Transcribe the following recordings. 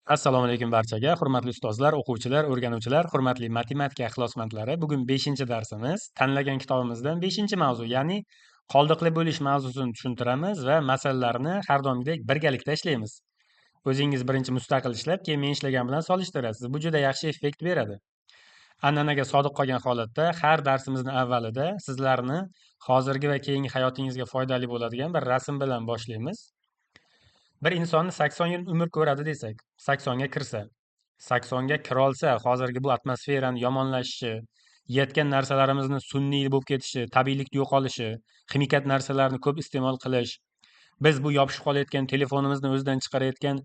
Assalomu alaykum barchaga, hurmatli ustozlar, o'quvchilar, o'rganuvchilar, hurmatli matematika ixlosmandlari. Bugun 5-darsimiz. Tanlagan kitobimizdan 5-mavzu, ya'ni qoldiqli bo'lish mavzusini tushuntiramiz va masalalarni har doimgidek birgalikda ishlaymiz. O'zingiz birinchi mustaqil ishlab, keyin men ishlagan bilan solishtirasiz. Bu juda yaxshi effekt beradi. An'anaga sodiq qolgan holatda har darsimizni avvalida sizlarni hozirgi va keyingi hayotingizga foydali bo'ladigan bir rasm bilan boshlaymiz. Bir insonni 80 yil umr ko'radi desak, 80 ga kirsa, 80 ga kirolsa, hozirgi bu atmosferani yomonlashishi, yeyotgan narsalarimizni sun'iy bo'lib ketishi, tabiiylik yo'qolishi, ximikat narsalarni ko'p iste'mol qilish, biz bu yopishib qolayotgan telefonimizni o'zidan chiqarayotgan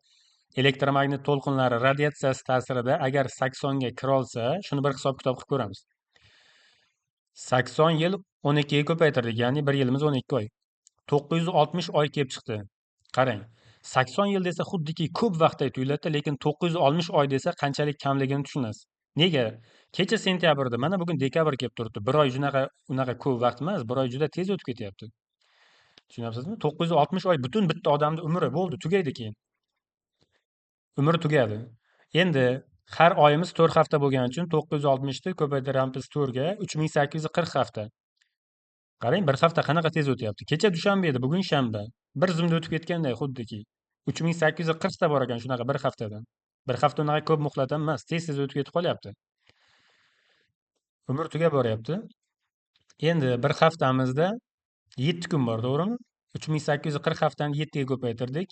elektromagnit to'lqinlari radiatsiyasi ta'sirida agar 80 ga kirolsa, shuni bir hisob-kitob qilib ko'ramiz. 80 yil 12 ga ko'paytirdik, ya'ni bir yilimiz 12 oy. 960 oy kelib chiqdi. Qarang, 80 yil desa xuddiki ko'p vaqtdek tuyuladi, lekin 960 oy desa qanchalik kamligini tushunasiz. Nega? Kecha sentyabrda, mana bugun dekabr kelib turibdi. Bir oy unaqa ko'p vaqt emas, bir oy juda tez o'tib ketyapti. Tushunyapsizmi? 960 oy butun bitta odamning umri bo'ldi, tugaydi keyin. Umri tugadi. Endi har oyimiz 4 hafta bo'lgani uchun 960 ni ko'paytiramiz 4 ga, 3840 hafta. Qarang, bir hafta qanaqa tez o'tyapti. Kecha dushanba edi, bugun shanba. Bir zumda o'tib ketganday xuddiki. 3840 ta bor ekan shunaqa bir haftadan. Bir hafta unaqa ko'p muhlat ham emas, tez-tez o'tib ketib qolyapti. Umr tugab boryapti. Endi bir haftamizda 7 kun bor, to'g'rimi? 3840 haftani 7 ga ko'paytirdik.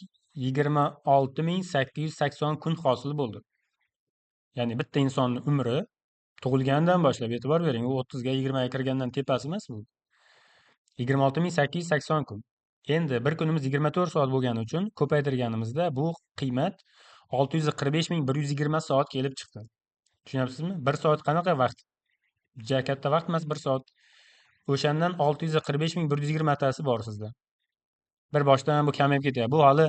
26880 kun hosil bo'ldi. Ya'ni bitta insonning umri tug'ilganidan boshlab e'tibor bering, u 30 ga 20 ga kirgandan tepasi emas bu. 26880 kun. Endi bir kunimiz 24 soat bo'lgani uchun ko'paytirganimizda bu qiymat 645120 soat kelib chiqdi. Tushunyapsizmi? 1 soat qanaqa vaqt? Juda katta vaqt emas 1 soat. O'shandan 645120 tasi bor sizda. Bir boshdan bu kamayib ketyapti. Bu hali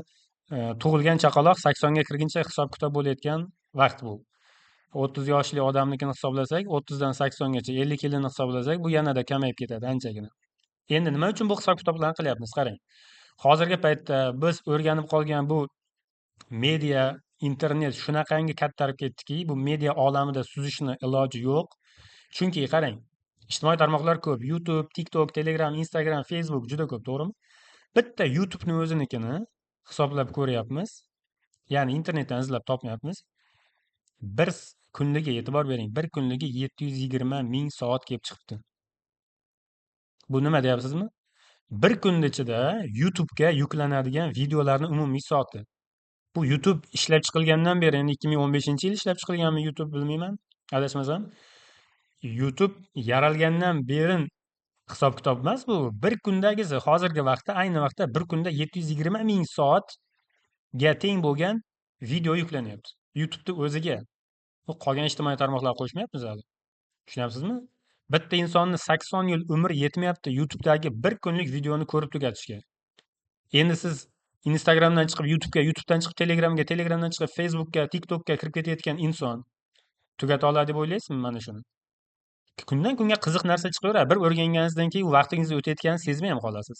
tug'ilgan chaqaloq 80 ga kirguncha hisob-kitob bo'layotgan vaqt bu. 30 yoshli odamnikini hisoblasak, 30 dan 80 gacha 50 yilini hisoblasak, bu yanada kamayib ketadi anchagina. Endi nima uchun bu hisob-kitoblarni qilyapmiz? Qarang. Hozirgi paytda biz o'rganib qolgan bu media, internet shunaqangi kattarib ketdiki, bu media olamida suzishni iloji yo'q. Chunki qarang, ijtimoiy tarmoqlar ko'p. YouTube, TikTok, Telegram, Instagram, Facebook juda ko'p, to'g'rimi? Bitta YouTube'ni o'zinikini hisoblab ko'ryapmiz. Ya'ni internetdan izlab topmayapmiz. Bir kunligi e'tibor bering, bir kunligi 720 ming soat kelib chiqibdi. Bu nima deyapsizmi? Bir kun ichida YouTube'ga yuklanadigan videolarning umumiy soati. Bu YouTube ishlab chiqilgandan beri, endi 2015-yil ishlab chiqilganmi YouTube bilmayman, adashmasam. YouTube yaralgandan beri hisob-kitob emas bu. Bir kundagisi, hozirgi vaqtda, ayni vaqtda bir kunda 720 ming soatga teng bo'lgan video yuklanyapti. YouTube'ni o'ziga. Bu qolgan ijtimoiy tarmoqlar qo'shmayapmiz hali. Tushunyapsizmi? Bitta insonni 80 yil umri yetmayapti YouTube'dagi bir kunlik videoni ko'rib tugatishga. Endi siz Instagramdan chiqib YouTube'ga, YouTube'dan chiqib Telegramga, Telegramdan chiqib Facebook'ga, TikTok'ga kirib ketayotgan inson tugata oladi deb o'ylaysizmi mana shuni? Kundan kunga qiziq narsa chiqaveradi. Bir o'rganganingizdan keyin vaqtingiz o'tayotganini sezmay ham qolasiz.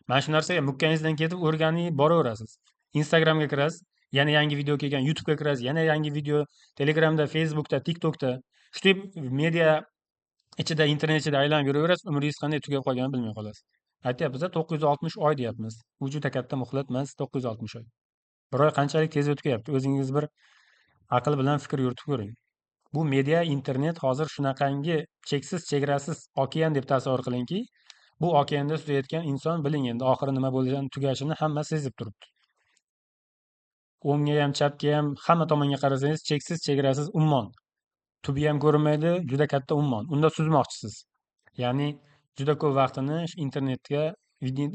Mana shu narsaga mukkangizdan ketib o'rganib boraverasiz. Instagramga kirasiz, yana yangi video kelgan, YouTube'ga kirasiz, yana yangi video, Telegramda, Facebook'da, TikTok'da. Shu deb media ichida, internet ichida aylanib yuraverasiz, umringiz qanday tugab qolganini bilmay qolasiz. Aytyapmiz, 960 oy deyapmiz. Bu juda katta muhlat emas, 960 oy. Bir oy qanchalik tez o'tib kelyapti, o'zingiz bir aql bilan fikr yuritib ko'ring. Bu media, internet hozir shunaqangi cheksiz, chegarasiz okean deb tasavvur qilingki, bu okeanda suzayotgan inson biling endi oxiri nima bo'lishini, tugashini hamma sezib turibdi. O'ngga ham, chapga ham, hamma tomonga qarasangiz cheksiz, chegarasiz ummon. Tubi ham ko'rinmaydi, juda katta ummon. Unda suzmoqchisiz. Ya'ni juda ko'p vaqtini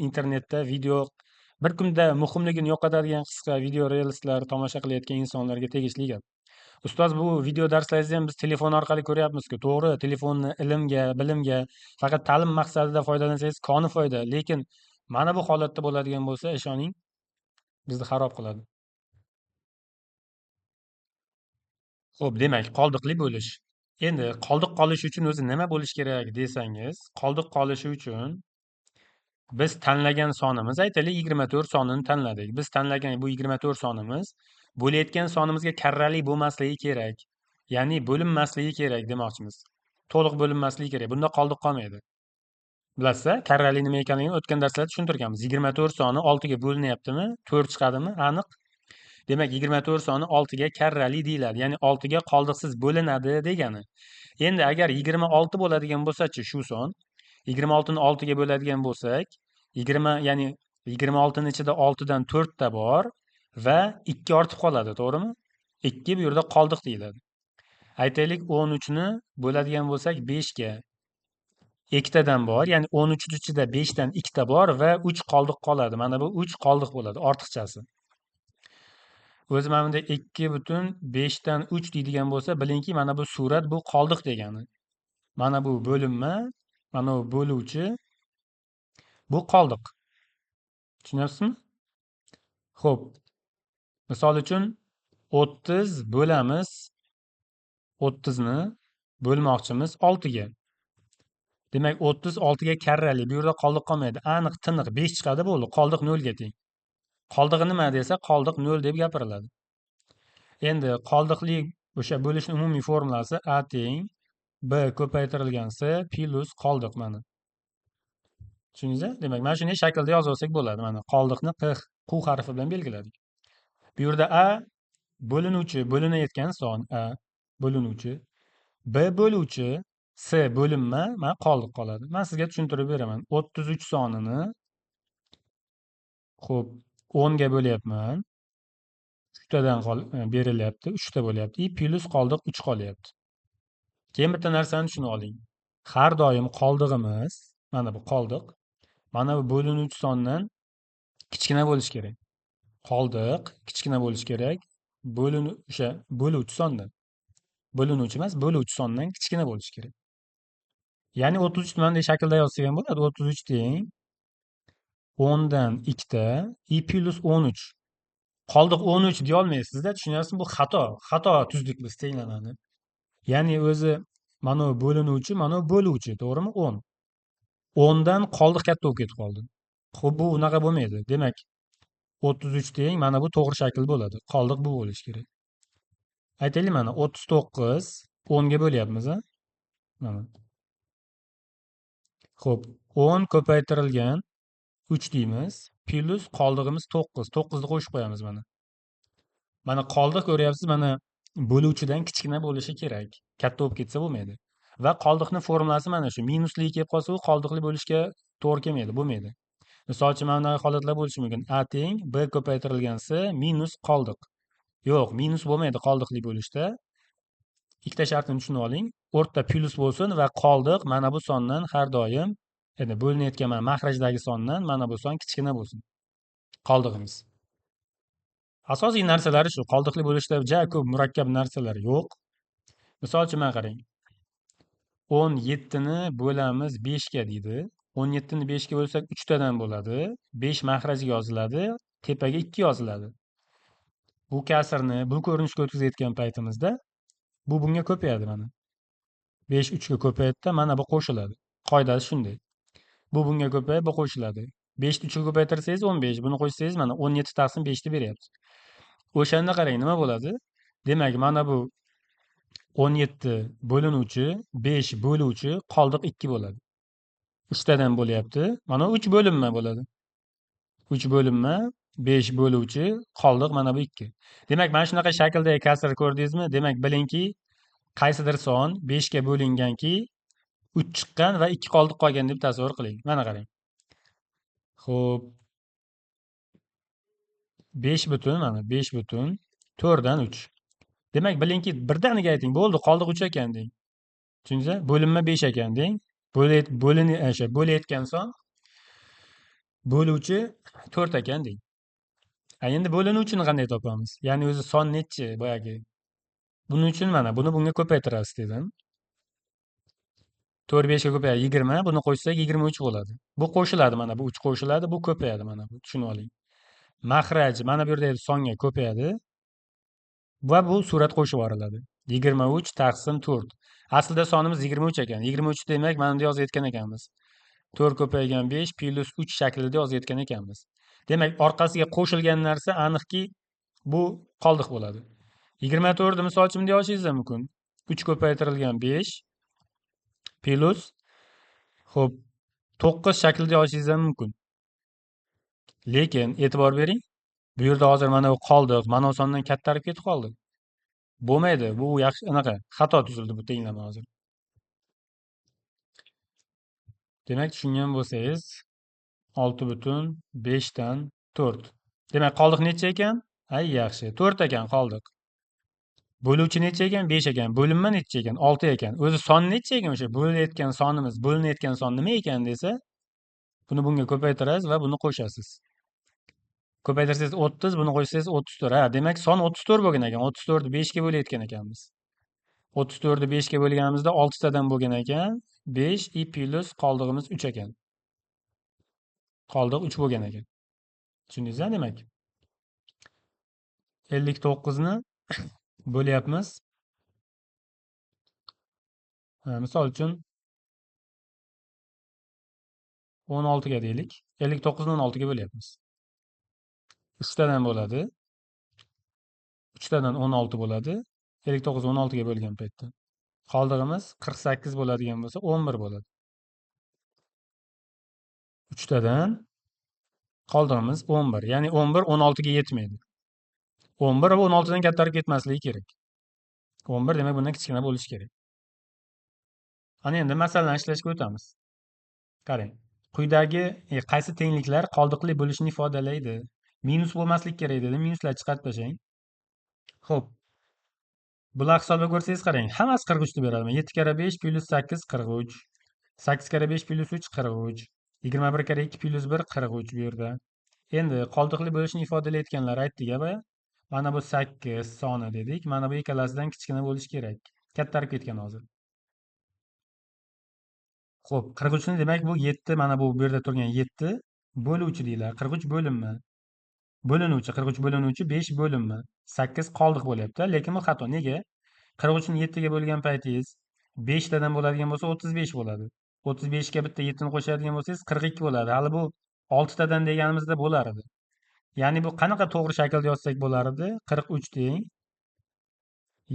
internetda video bir kunda muhimligini yo'qotadigan qisqa video reelslar tomosha qilayotgan insonlarga tegishli gap. Ustoz, bu video darslaringizni ham biz telefon orqali ko'ryapmiz-ku. To'g'ri, telefonni ilmga, bilimga, faqat ta'lim maqsadida foydalansangiz koni foyda, lekin mana bu holatda bo'ladigan bo'lsa, ishoning, bizni xarob qiladi. Xo'p, demak, qoldiqli bo'lish. Endi qoldiq qolish uchun o'zi nima bo'lish kerak desangiz, qoldiq qolishi uchun Biz tanlagan sonimiz, aytaylik 24 sonini tanladik. Biz tanlagan bu 24 sonimiz bo'layotgan sonimizga karrali bo'lmasligi kerak. Ya'ni bo'linmasligi kerak demoqchimiz. To'liq bo'linmasligi kerak. Bunda qoldiq qolmaydi. Bilasizlar, karrali nima ekanligini o'tgan darslarda tushuntirganmiz. 24 soni 6 ga bo'linyaptimi? 4 chiqadimi? Aniq. Demak, 24 soni 6 ga karrali deyiladi. Ya'ni 6 ga qoldiqsiz bo'linadi degani. Endi agar 26 bo'ladigan bo'lsa-chi shu son, 26 ni 6 ga bo'ladigan bo'lsak, 20 ya'ni 26 ni ichida 6 dan 4 ta bor va 2 ortib qoladi, to'g'rimi? 2 bu yerda qoldiq deyiladi. Aytaylik 13 ni bo'ladigan bo'lsak 5 ga ikkitadan bor, ya'ni 13 ni ichida 5 dan 2 ta bor va 3 qoldiq qoladi. Mana bu 3 qoldiq bo'ladi, ortiqchasi. O'zi mana bunda 2,5 dan 3 deydigan bo'lsa, bilingki, mana bu surat bu qoldiq degani. Mana bu bo'linma, mana bu bo'luvchi, bu qoldiq. Tushunyapsizmi? Xo'p, misol uchun 30 bo'lamiz 30 ni bo'lmoqchimiz 6 ga. Demak, 30 6 ga karrali. Bu yerda qoldiq qolmaydi. Aniq tiniq 5 chiqadi, bo'ldi. Qoldiq 0 ga teng. Qoldig'i nima desa, qoldiq 0 deb gapiriladi. Endi qoldiqli o'sha bo'lishning umumiy formulasi a teng b ko'paytirilgan c plus qoldiq mana. Tushundingizmi? Demak, mana shunday shaklda yozib olsak bo'ladi. Mana qoldiqni q harfi bilan belgiladik. Bu yerda a bo'linuvchi, bo'linayotgan son a bo'linuvchi, b bo'luvchi, c bo'linma, mana qoldiq qoladi. Men sizga tushuntirib beraman. 33 sonini xo'p 10 ga bo'lyapman. 3 tadan berilyapti, 3 ta bo'lyapti. I plus qoldiq 3 qolyapti. Keyin bitta narsani tushunib oling. Har doim qoldig'imiz, mana bu qoldiq, mana bu bo'linuvchi sondan kichkina bo'lishi kerak. Qoldiq kichkina bo'lishi kerak. O'sha bo'luvchi sondan. Bo'linuvchi emas, bo'luvchi sondan kichkina bo'lishi kerak. Ya'ni 33 ni bunday shaklda yozsak ham bo'ladi. 33 teng 10 dan 2 ta i plus 13. Qoldiq 13 deya olmaysizda, tushunyapsizmi? Bu xato. Xato tuzdik biz tenglamani. Ya'ni o'zi mana bu bo'linuvchi, mana bu bo'luvchi, to'g'rimi? 10. 10 dan qoldiq katta bo'lib ketib qoldi. Xo'p, bu unaqa bo'lmaydi. Demak, 33 teng mana bu to'g'ri shakl bo'ladi. Qoldiq bu bo'lishi kerak. Aytaylik, mana 39 10 ga bo'lyapmiz, a? Mana. Xo'p, 10 ko'paytirilgan 3 deymiz, plus qoldig'imiz 9. 9 ni qo'shib qo'yamiz mana. Mana qoldiq ko'ryapsiz, mana bo'luvchidan kichkina bo'lishi kerak. Katta bo'lib ketsa bo'lmaydi. Va qoldiqning formulasi mana shu. Minusli kelib qolsa, u qoldiqli bo'lishga to'g'ri kelmaydi, bo'lmaydi. Misol uchun, mana bunaqa holatlar bo'lishi mumkin. A teng b ko'paytirilgan c minus qoldiq. Yo'q, minus bo'lmaydi qoldiqli bo'lishda. Ikkita shartini tushunib oling. O'rta plus bo'lsin va qoldiq mana bu sondan har doim, endi bo'linayotgan mana maxrajdagi sondan mana bu son kichkina bo'lsin. Qoldig'imiz. Asosiy narsalari shu. Qoldiqli bo'lishda juda ko'p murakkab narsalar yo'q. Misol uchun mana qarang. 17 ni bo'lamiz 5 ga deydi. 17 ni 5 ga bo'lsak 3 tadan bo'ladi. 5 maxrajga yoziladi, tepaga 2 yoziladi. Bu kasrni bu ko'rinishga o'tkazayotgan paytimizda bu bunga ko'payadi mana. 5 3 ga ko'payadi, mana bu qo'shiladi. Qoidasi shunday. Bu bunga ko'payib, bu qo'shiladi. 5 ni 3 ga ko'paytirsangiz 15, buni qo'shsangiz mana 17 taqsim 5 ni beryapti. O'shanda qarang nima bo'ladi? Demak, mana bu 17 bo'linuvchi, 5 bo'luvchi, qoldiq 2 bo'ladi. 3 tadan bo'lyapti. Mana 3 bo'linma bo'ladi. 3 bo'linma, 5 bo'luvchi, qoldiq mana bu 2. Demak, mana shunaqa shakldagi kasr ko'rdingizmi? Demak, bilingki, qaysidir son 5 ga bo'linganki 3 chiqqan va 2 qoldiq qolgan deb tasavvur qiling. Mana qarang. Xo'p. 5 butun, mana 5 butun 4 dan 3. Demak, bilingki, birdaniga ayting, bo'ldi, qoldiq 3 ekan deng. Tushundingizmi? Bo'linma 5 ekan deng. Bo'layotgan son bo'luvchi 4 ekan deng. Endi bo'linuvchini qanday topamiz? Ya'ni o'zi son nechi boyagi? Buning uchun mana buni bunga ko'paytirasiz dedim. 4 5 ga ko'payadi 20, buni qo'shsak 23 bo'ladi. Bu qo'shiladi mana, bu 3 qo'shiladi, bu ko'payadi mana bu. Tushunib oling. Maxraj mana bu yerda songa ko'payadi. Va bu surat qo'shib yuboriladi. 23 taqsim 4. Aslida sonimiz 23 ekan. 23 demak, mana bunda yozayotgan ekanmiz. to'rt ko'paygan 5 plus 3 shaklida yozayotgan ekanmiz. Demak, orqasiga qo'shilgan narsa aniqki bu qoldiq bo'ladi. 24 misol uchun bunday yozishingiz ham mumkin. 3 ko'paytirilgan 5 plus xo'p 9 shaklida yozishingiz ham mumkin. Lekin e'tibor bering, bu yerda hozir mana bu qoldiq, mana bu sondan kattarib ketib qoldi. Bo'lmaydi. Bu yaxshi anaqa xato tuzildi bu tenglama hozir. Demak, tushungan bo'lsangiz 6,5 dan 4. Demak, qoldiq necha ekan? Ay, yaxshi. 4 ekan qoldiq. Bo'luvchi necha ekan? 5 ekan. Bo'linma necha ekan? 6 ekan. O'zi son necha ekan o'sha? Bo'linayotgan sonimiz, bo'linayotgan son nima ekan desa, buni bunga ko'paytirasiz va buni qo'shasiz. Ko'paytirsangiz 30, buni qo'shsangiz 34. Ha, demak son 34 bo'lgan ekan. 34 ni 5 ga bo'layotgan ekanmiz. 34 ni 5 ga bo'lganimizda 6 tadan bo'lgan ekan. 5 i plus qoldig'imiz 3 ekan. Qoldiq 3 bo'lgan ekan. Tushundingizmi demak? 59 ni bo'lyapmiz. Misol uchun 16 ga deylik. 59 ni 16 ga bo'lyapmiz. 3 tadan bo'ladi. 3 tadan 16 bo'ladi. 59 16 ga bo'lgan paytda. Qoldig'imiz 48 bo'ladigan bo'lsa 11 bo'ladi. 3 tadan qoldig'imiz 11. Ya'ni 11 16 ga yetmaydi. 11 va 16 dan kattarib ketmasligi kerak. 11 demak bundan kichkina bo'lishi kerak. Ana endi masalani ishlashga o'tamiz. Qarang. Quyidagi qaysi tengliklar qoldiqli bo'lishini ifodalaydi? Minus bo'lmaslik kerak dedi. Minuslar chiqarib tashlang. Xo'p. Bular hisobga ko'rsangiz qarang. Hammasi 43 deb beradi. 7 kara 5 plus 8 43. 8 kara 5 plus 3 43. 21 kara 2 plus 1 43 bu yerda. Endi qoldiqli bo'lishni ifodalayotganlar aytdik a. Mana bu 8 soni dedik. Mana bu ikkalasidan kichkina bo'lishi kerak. Kattarib ketgan hozir. Xo'p, 43 ni demak bu 7, mana bu yerda turgan 7 bo'luvchi deyiladi. 43 bo'linma. Bo'linuvchi 43 bo'linuvchi 5 bo'linma. 8 qoldiq bo'lyapti, lekin bu xato. Nega? 43 ni 7 ga bo'lgan paytingiz 5 tadan bo'ladigan bo'lsa 35 bo'ladi. 35 ga bitta 7 ni qo'shadigan bo'lsangiz 42 bo'ladi. Hali bu 6 tadan deganimizda bo'lar edi. Ya'ni bu qanaqa to'g'ri shaklda yozsak bo'lar edi? 43 teng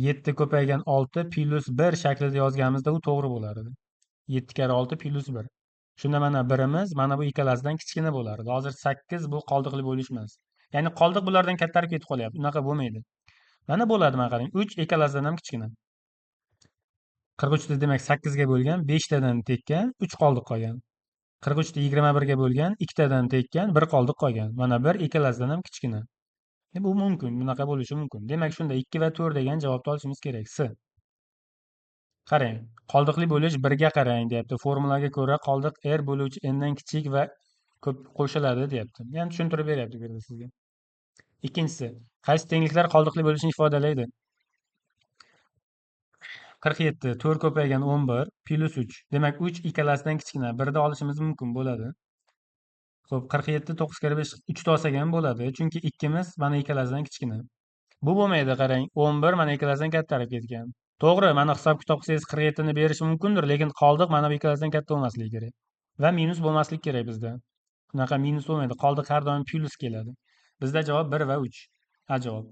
7 ko'paygan 6 plus 1 shaklida yozganimizda u to'g'ri bo'lar edi. 7 kara 6 plus 1. Shunda mana birimiz mana bu ikkalasidan kichkina bo'lardi. Hozir 8 bu qoldiqli bo'lish emas. Ya'ni qoldiq bulardan kattarib ketib qolyapti. Unaqa bo'lmaydi. Mana bo'ladi, mana qarang. 3 ikkalasidan ham kichkina. 43 da demak 8 ga bo'lgan, 5 tadan tekkan, 3 qoldiq qolgan. 43 da 21 ga bo'lgan, 2 tadan tekkan, 1 qoldiq qolgan. Mana 1 ikkalasidan ham kichkina. Bu mumkin, bunaqa bo'lishi mumkin. Demak, shunda 2 va 4 degan javobni olishimiz kerak. S. Qarang, qoldiqli bo'lish 1 ga qarang deyapti. Formulaga ko'ra qoldiq r bo'luvchi n dan kichik va ko'p qo'shiladi deyapti. Ya'ni tushuntirib beryapti bu yerda sizga. Ikkinchisi, qaysi tengliklar qoldiqli bo'lishini ifodalaydi? 47 4 ko'paygan 11 plus 3. Demak 3 ikkalasidan kichkina. 1 da olishimiz mumkin bo'ladi. Xo'p, 47 9 kara 5 3 ta olsak ham bo'ladi. Chunki ikkimiz mana ikkalasidan kichkina. Bu bo'lmaydi, qarang. 11 mana ikkalasidan kattarib ketgan. To'g'ri, mana hisob kitob qilsangiz 47 ni berishi mumkindir, lekin qoldiq mana bu ikkalasidan katta bo'lmasligi kerak. Va minus bo'lmasligi kerak bizda. Bunaqa minus bo'lmaydi. Qoldiq har doim plus keladi. Bizda javob 1 va 3. Ha, javob.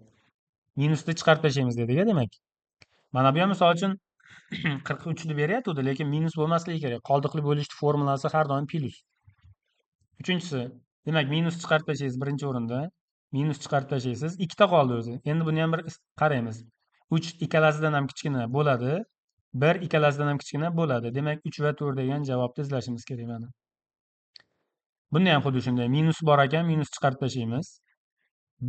Minusni chiqarib tashlaymiz dedik-a, demak. Mana bu ham misol uchun 43 ni beryapti, lekin minus bo'lmasligi kerak. Qoldiqli bo'lishning formulasi har doim plus. Uchinchisi, demak minus chiqarib tashlaysiz birinchi o'rinda. Minus chiqarib tashlaysiz. 2 ta qoldi o'zi. Endi buni ham bir qaraymiz. 3 ikkalasidan ham kichkina bo'ladi. 1 ikkalasidan ham kichkina bo'ladi. Demak 3 va 4 degan javobni izlashimiz kerak mana. Bunda ham xuddi shunday. Minus bor ekan, minus chiqarib tashlaymiz.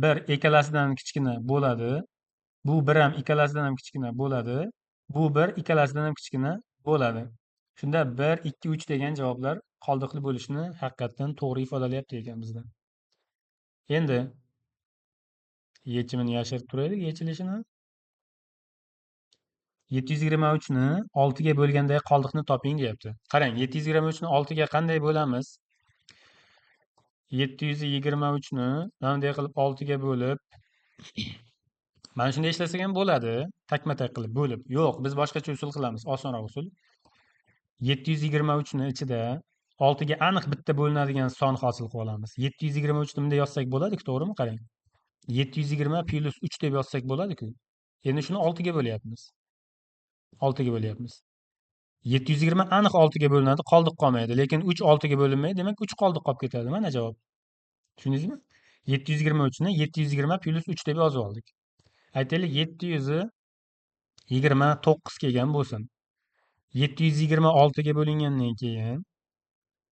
1 ikkalasidan kichkina bo'ladi. Bu 1 ham ikkalasidan ham kichkina bo'ladi. Bu 1 ikkalasidan ham kichkina bo'ladi. Shunda 1, 2, 3 degan javoblar qoldiqli bo'lishini haqiqatan to'g'ri ifodalayapti ekan bizda. Endi yechimini yashirib turaylik, yechilishini. 723 ni 6 ga bo'lgandagi qoldiqni toping deyapti. Qarang, 723 ni 6 ga qanday bo'lamiz? 723 ni bunday qilib 6 ga bo'lib, mana shunday ishlasak ham bo'ladi. Takma-tak qilib bo'lib. Yo'q, biz boshqacha usul qilamiz, osonroq usul. 723 ni ichida oltiga aniq bitta bo'linadigan son hosil qilib olamiz. 723 bunday yozsak bo'ladi-ku, to'g'rimi? Qarang. 720 plus 3 deb yozsak bo'ladi-ku. Endi shuni 6 ga bo'lyapmiz. 6 ga bo'lyapmiz. 720 aniq 6 ga bo'linadi, qoldiq qolmaydi. Lekin 3 6 ga bo'linmaydi, demak 3 qoldiq qolib ketadi. Mana javob. Tushundingizmi? 723 ni 720 plus 3 deb yozib oldik. Aytaylik 729 kelgan bo'lsin. 726 ga bo'lingandan keyin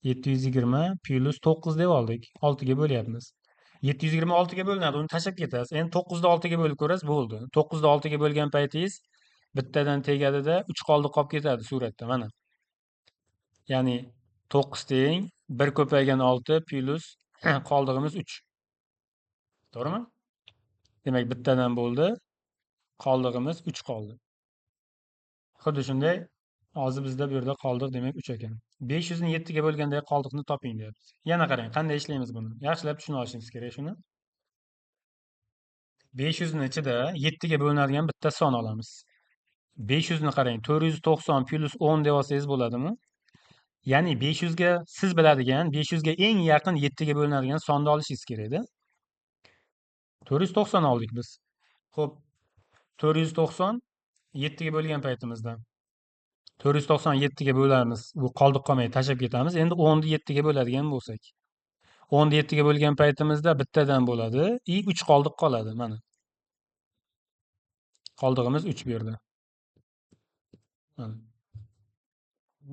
720 plus 9 deb oldik. 6 ga bo'lyapmiz. 726 ga bo'linadi, uni tashlab ketasiz. Endi 9 ni 6 ga bo'lib ko'rasiz, bo'ldi. 9 ni 6 ga bo'lgan paytingiz bittadan tegadida 3 qoldiq qolib ketadi suratda, mana. Ya'ni 9 teng 1 ko'paygan 6 plus qoldig'imiz 3. To'g'rimi? Demak, bittadan bo'ldi, qoldig'imiz 3 qoldi. Xuddi shunday, hozir bizda bu yerda qoldiq demak 3 ekan. 500 ni 7 ga bo'lgandagi qoldiqni toping deyapti. Yana qarang, qanday ishlaymiz buni. Yaxshilab tushuna olishingiz kerak shuni. 500 ni ichida 7 ga bo'linadigan bitta son olamiz. 500 ni qarang, 490 plus 10 deb olsangiz bo'ladimi? Ya'ni 500 ga siz biladigan 500 ga eng yaqin 7 ga bo'linadigan sonni olishingiz kerak-da. 490 oldik biz. Xo'p, 490 7 ga bo'lgan paytimizda 497 ga bo'lamiz. Bu qoldiq qolmaydi, tashlab ketamiz. Endi 10 ni 7 ga bo'ladigan bo'lsak. 10 ni 7 ga bo'lgan paytimizda bittadan bo'ladi, 3 qoldiq qoladi, mana. Qoldig'imiz 3 bu yerda. Mana.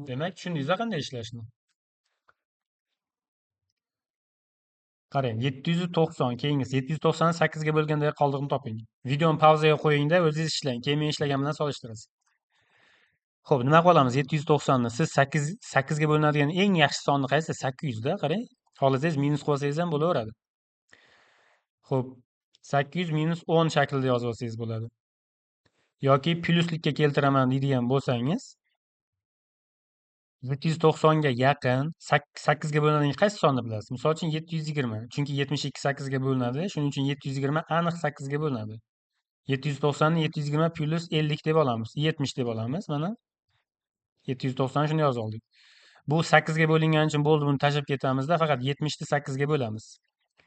Demak, tushundingiz qanday ishlashni? Qarang, 790 keyingisi 790 ni 8 ga bo'lgandagi qoldiqni toping. Videoni pauzaga qo'ying-da, o'zingiz ishlang. Keyin men ishlagan bilan solishtirasiz. Xo'p, nima qilamiz? 790 ni siz 8 ga bo'linadigan eng yaxshi sonni qaysi? 800 da, qarang. Xohlasangiz minus qo'ysangiz ham bo'laveradi. Xo'p, 800 minus 10 shaklida yozib olsangiz bo'ladi. Yoki plyuslikka keltiraman deydigan bo'lsangiz, 790 ga yaqin 8 ga bo'linadigan qaysi sonni bilasiz? Misol uchun 720. Chunki 72 8 ga bo'linadi. Shuning uchun 720 aniq 8 ga bo'linadi. 790 ni 720 plus 50 deb olamiz. 70 deb olamiz. Mana 790 shuni yozib oldik. Bu 8 ga bo'lingani uchun bo'ldi, buni tashlab ketamizda, faqat 70 ni 8 ga bo'lamiz.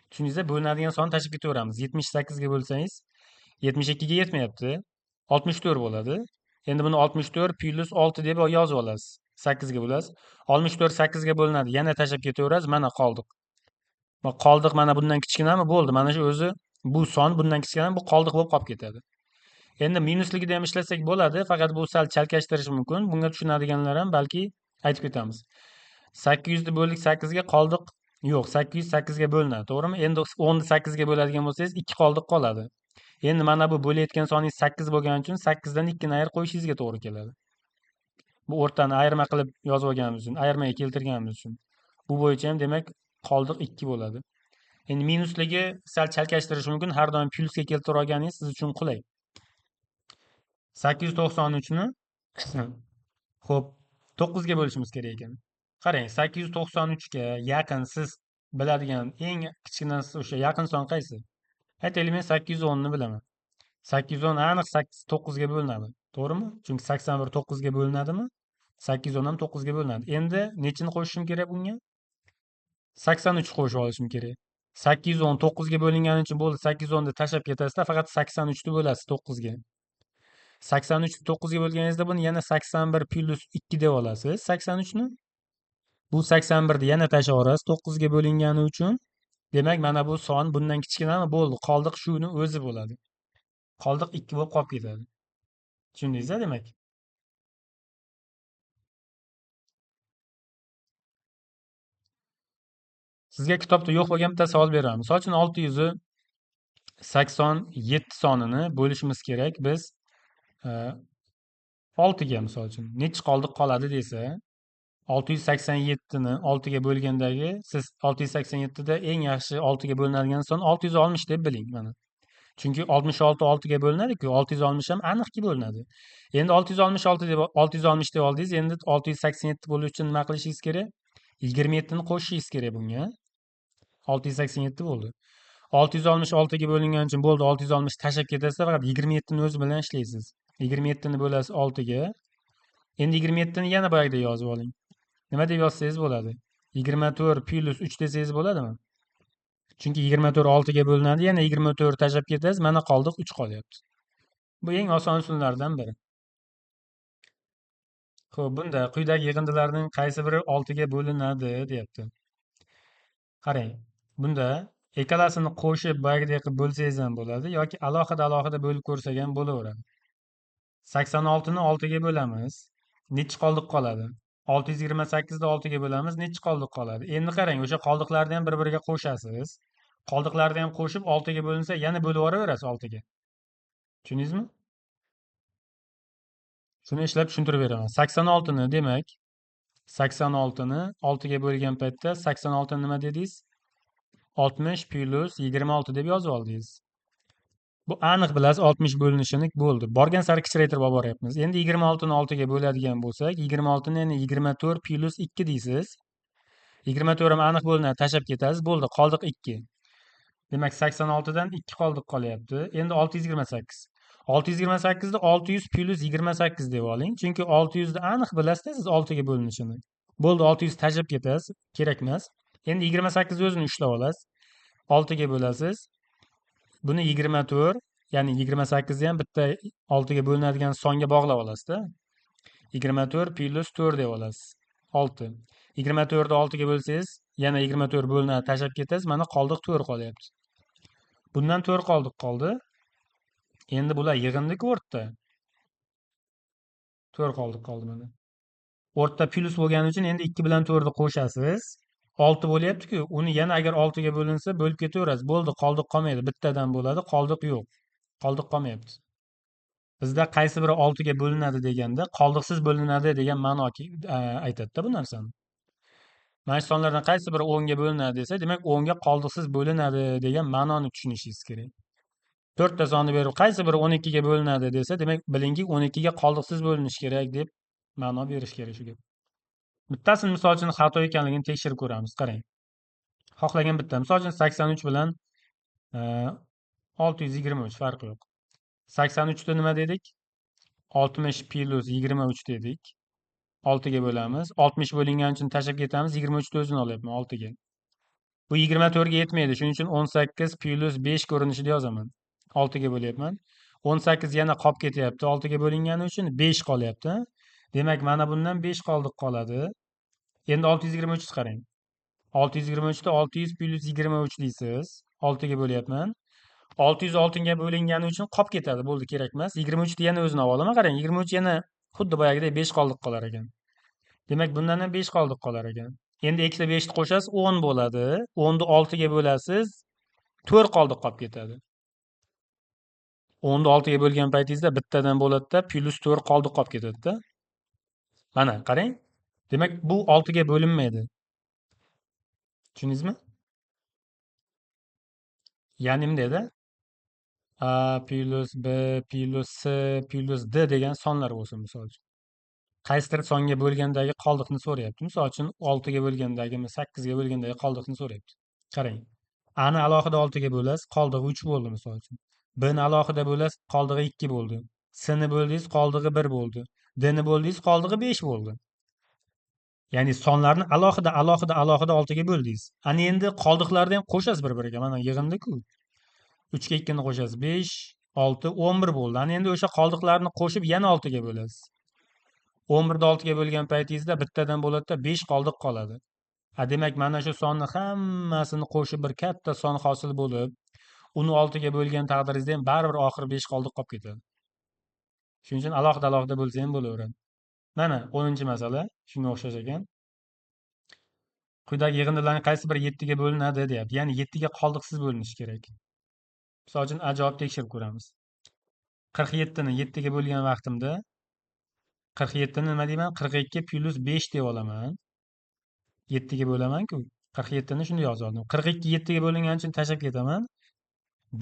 Tushundingizmi? Bo'linadigan sonni tashlab ketaveramiz. 78 ga bo'lsangiz 72 ga yetmayapti. 64 bo'ladi. Endi buni 64 plus 6 deb yozib olasiz. 8 ga bo'lasiz. 64 8 ga bo'linadi. Yana tashlab ketaverasiz. Mana qoldiq. Qoldiq mana bundan kichkinami? Bo'ldi. Mana shu o'zi bu son bundan kichkinami? Bu qoldiq bo'lib qolib ketadi. Endi minusligida ham ishlasak bo'ladi, faqat bu sal chalkashtirish mumkin. Bunga tushunadiganlar ham balki aytib ketamiz. 800 ni bo'ldik 8 ga, qoldiq yo'q. 800 8 ga bo'linadi, to'g'rimi? Endi 10 ni 8 ga bo'ladigan bo'lsangiz 2 qoldiq qoladi. Endi mana bu bo'layotgan soningiz 8 bo'lgani uchun 8 dan 2 ni ayirib qo'yishingizga to'g'ri keladi. Bu o'rtani ayirma qilib yozib olganimiz uchun, ayirmaga keltirganimiz uchun. Bu bo'yicha ham demak qoldiq 2 bo'ladi. Endi minusligi sal chalkashtirish mumkin. Har doim plyusga keltirib olganingiz siz uchun qulay. 893 ni xo'p, 9 ga bo'lishimiz kerak ekan. Qarang, 893 ga yaqin siz biladigan eng kichkinasi o'sha yaqin son qaysi? Aytaylik, men 810 ni bilaman. 810 aniq 9 ga bo'linadi. To'g'rimi? Chunki 81 9 ga bo'linadimi? 810 ham 9 ga bo'linadi. Endi nechini qo'shishim kerak bunga? 83 qo'shib olishim kerak. 810 9 ga bo'lingani uchun bo'ldi. 810 ni tashlab ketasizda, faqat 83 ni bo'lasiz 9 ga. 83 ni 9 ga bo'lganingizda buni yana 81 plus 2 deb olasiz. 83 ni. Bu 81 ni yana tashlab yuborasiz 9 ga bo'lingani uchun. Demak, mana bu son bundan kichkinami? Bo'ldi. Qoldiq shuni o'zi bo'ladi. Qoldiq 2 bo'lib qolib ketadi. Tushundingiz-a demak? Sizga kitobda yo'q bo'lgan bitta savol beraman. Misol uchun 687 sonini bo'lishimiz kerak biz 6 ga misol uchun. Nechi qoldiq qoladi desa, 687 ni 6 ga bo'lgandagi siz 687 da eng yaxshi 6 ga bo'linadigan son 660 deb biling mana. Chunki 66 6 ga bo'linadi-ku, 660 ham aniqki bo'linadi. Endi 666 deb 660 deb oldingiz, endi 687 bo'lish uchun nima qilishingiz kerak? 27 ni qo'shishingiz kerak bunga. 687 bo'ldi. 666 ga bo'lingani uchun bo'ldi, 660 tashlab ketasizda, faqat 27 ni o'zi bilan ishlaysiz. 27 ni bo'lasiz 6 ga. Endi 27 ni yana boyagidek yozib oling. Nima deb yozsangiz bo'ladi? 24 plyus 3 desangiz bo'ladimi? Chunki 24 oltiga bo'linadi, yana 24 tashlab ketasiz, mana qoldiq 3 qolyapti. Bu eng oson usullardan biri. Xo'p, bunda quyidagi yig'indilarning qaysi biri oltiga bo'linadi, deyapti. Qarang, bunda ikkalasini qo'shib boyagidek qilib bo'lsangiz ham bo'ladi yoki alohida bo'lib ko'rsak ham bo'laveradi. 86ni 6 ga bo'lamiz. Nechi qoldiq qoladi? 628 ni 6 ga bo'lamiz. Nechi qoldiq qoladi? Endi qarang, o'sha qoldiqlarni ham bir-biriga qo'shasiz. Qoldiqlarni ham qo'shib 6 ga bo'linsa, yana bo'lib yuboraverasiz 6 ga. Tushundingizmi? Shuni ishlab tushuntirib beraman. 86ni demak, 86ni 6 ga bo'lgan paytda 86 ni nima dedingiz? 60 plyus 26 deb yozib oldingiz. Bu aniq bilasiz 60 bo'linishini bo'ldi. Borgan sari kichraytirib olib boryapmiz. Endi 26ni 6 ga bo'ladigan bo'lsak, 26ni yana 24 plyus 2 deysiz. 24 ham aniq bo'linadi, tashlab ketasiz. Bo'ldi, qoldiq 2. Demak, 86dan 2 qoldiq qolyapti. Endi 628. 628 ni 600 plyus 28 deb oling. Chunki 600 ni aniq bilasiz siz 6 ga bo'linishini. Bo'ldi, 600 tashlab ketasiz, kerak emas. Endi 28 o'zini ushlab olasiz. 6 ga bo'lasiz. Buni 24, ya'ni 28 ni ham bitta 6 ga bo'linadigan songa bog'lab olasizda. 24 plyus 4 deb olasiz. 6. 24 ni 6 ga bo'lsangiz, yana 24 bo'linadi, tashlab ketasiz. Mana qoldiq 4 qolyapti. Bundan 4 qoldiq qoldi. Endi bular yig'indi-ku o'rtada. 4 qoldiq qoldi mana. O'rtada plyus bo'lgani uchun endi 2 bilan 4 ni qo'shasiz. 6 bo'lyapti-ku. Uni yana agar 6 ga bo'linsa, bo'lib ketaverasiz. Bo'ldi, qoldiq qolmaydi. Bittadan bo'ladi, qoldiq yo'q. Qoldiq qolmayapti. Bizda qaysi biri 6 ga bo'linadi deganda, qoldiqsiz bo'linadi degan ma'no aytadi-da bu narsani. Mana shu sonlardan qaysi biri 10 ga bo'linadi desa, demak 10 ga qoldiqsiz bo'linadi degan ma'noni tushunishingiz kerak. 4 ta sonni berib qaysi biri 12 ga bo'linadi desa, demak bilingki 12 ga qoldiqsiz bo'linishi kerak deb ma'no berish kerak shu gap. Bittasini misol uchun xato ekanligini tekshirib ko'ramiz. Qarang. Xohlagan bitta. Misol uchun 83 bilan 623 farqi yo'q. 83 da nima dedik? 60 plyus 23 dedik. 6 ga bo'lamiz. 60 bo'lingani uchun tashlab ketamiz. 23 ni o'zini olyapman 6 ga. Bu 24 ga yetmaydi. Shuning uchun 18 plyus 5 ko'rinishida yozaman. 6 ga bo'lyapman. 18 yana qolib ketyapti. 6 ga bo'lingani uchun 5 qolyapti. Demak, mana bundan 5 qoldiq qoladi. Endi 623 qarang. 623 da 600 plyus 23 deysiz. 6 ga bo'lyapman. 606 ga bo'lingani uchun qolib ketadi. Bo'ldi, kerak emas. 23 ni yana o'zini olib olaman. Qarang, 23 yana xuddi boyagidek 5 qoldiq qolar ekan. Demak, bundan ham 5 qoldiq qolar ekan. Endi eksi 5 ni qo'shasiz, 10 bo'ladi. 10 ni 6 ga bo'lasiz, 4 qoldiq qolib ketadi. 10 ni 6 ga bo'lgan paytingizda bittadan bo'ladi-da, plyus 4 qoldiq qolib ketadi-da. Mana, qarang. Demak, bu 6 ga bo'linmaydi. Tushundingizmi? Ya'ni bundayda A plyus B plyus C plyus D degan sonlar bo'lsin, misol uchun. Qaysidir songa bo'lgandagi qoldiqni so'rayapti. Misol uchun 6 ga bo'lgandagi, 8 ga bo'lgandagi qoldiqni so'rayapti. Qarang. A ni alohida 6 ga bo'lasiz, qoldig'i 3 bo'ldi, misol uchun. B ni alohida bo'lasiz, qoldig'i 2 bo'ldi. C ni bo'ldingiz, qoldig'i 1 bo'ldi. D ni bo'ldingiz, qoldig'i 5 bo'ldi. Ya'ni sonlarni alohida 6 ga bo'ldingiz. Ana endi qoldiqlarni ham qo'shasiz bir-biriga. Mana yig'indi-ku. 3 ga 2 ni qo'shasiz, 5, 6, 11 bo'ldi. Ana endi o'sha qoldiqlarni qo'shib yana 6 ga bo'lasiz. 11 ni 6 ga bo'lgan paytingizda bittadan bo'ladi-da, 5 qoldiq qoladi. Demak, mana shu sonni hammasini qo'shib bir katta son hosil bo'lib, uni 6 ga bo'lgan taqdiringizda ham baribir oxiri 5 qoldiq qolib ketadi. Shuning uchun alohida bo'lsa ham bo'laveradi. Mana 10-masala shunga o'xshash ekan. Quyidagi yig'indilarning qaysi biri 7 ga bo'linadi deyapti. Ya'ni 7 ga qoldiqsiz bo'linishi kerak. Misol uchun javob tekshirib ko'ramiz. 47 ni 7 ga bo'lgan vaqtimda 47 ni nima deyman? 42 plyus 5 deb olaman. 7 ga bo'laman-ku. 47 ni shunday yozib oldim. 42 7 ga bo'lingani uchun tashlab ketaman.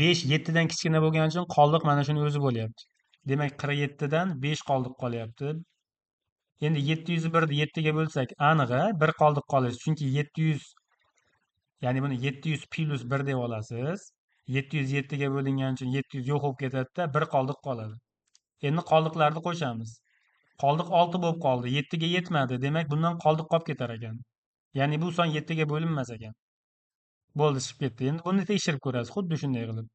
5 7 dan kichkina bo'lgani uchun qoldiq mana shuni o'zi bo'lyapti. Demak, 47 dan 5 qoldiq qolyapti. Endi 701 ni 7 ga bo'lsak, aniq-a, 1 qoldiq qolish. Chunki 700, ya'ni buni 700 plyus 1 deb olasiz. 707 ga bo'lingani uchun 700 yo'q bo'lib ketadi-da, 1 qoldiq qoladi. Endi qoldiqlarni qo'shamiz. Qoldiq 6 bo'lib qoldi. 7 ga yetmadi. Demak, bundan qoldiq qolib ketar ekan. Ya'ni bu son 7 ga bo'linmas ekan. Bo'ldi, chiqib ketdi. Endi buni tekshirib ko'rasiz, xuddi shunday qilib.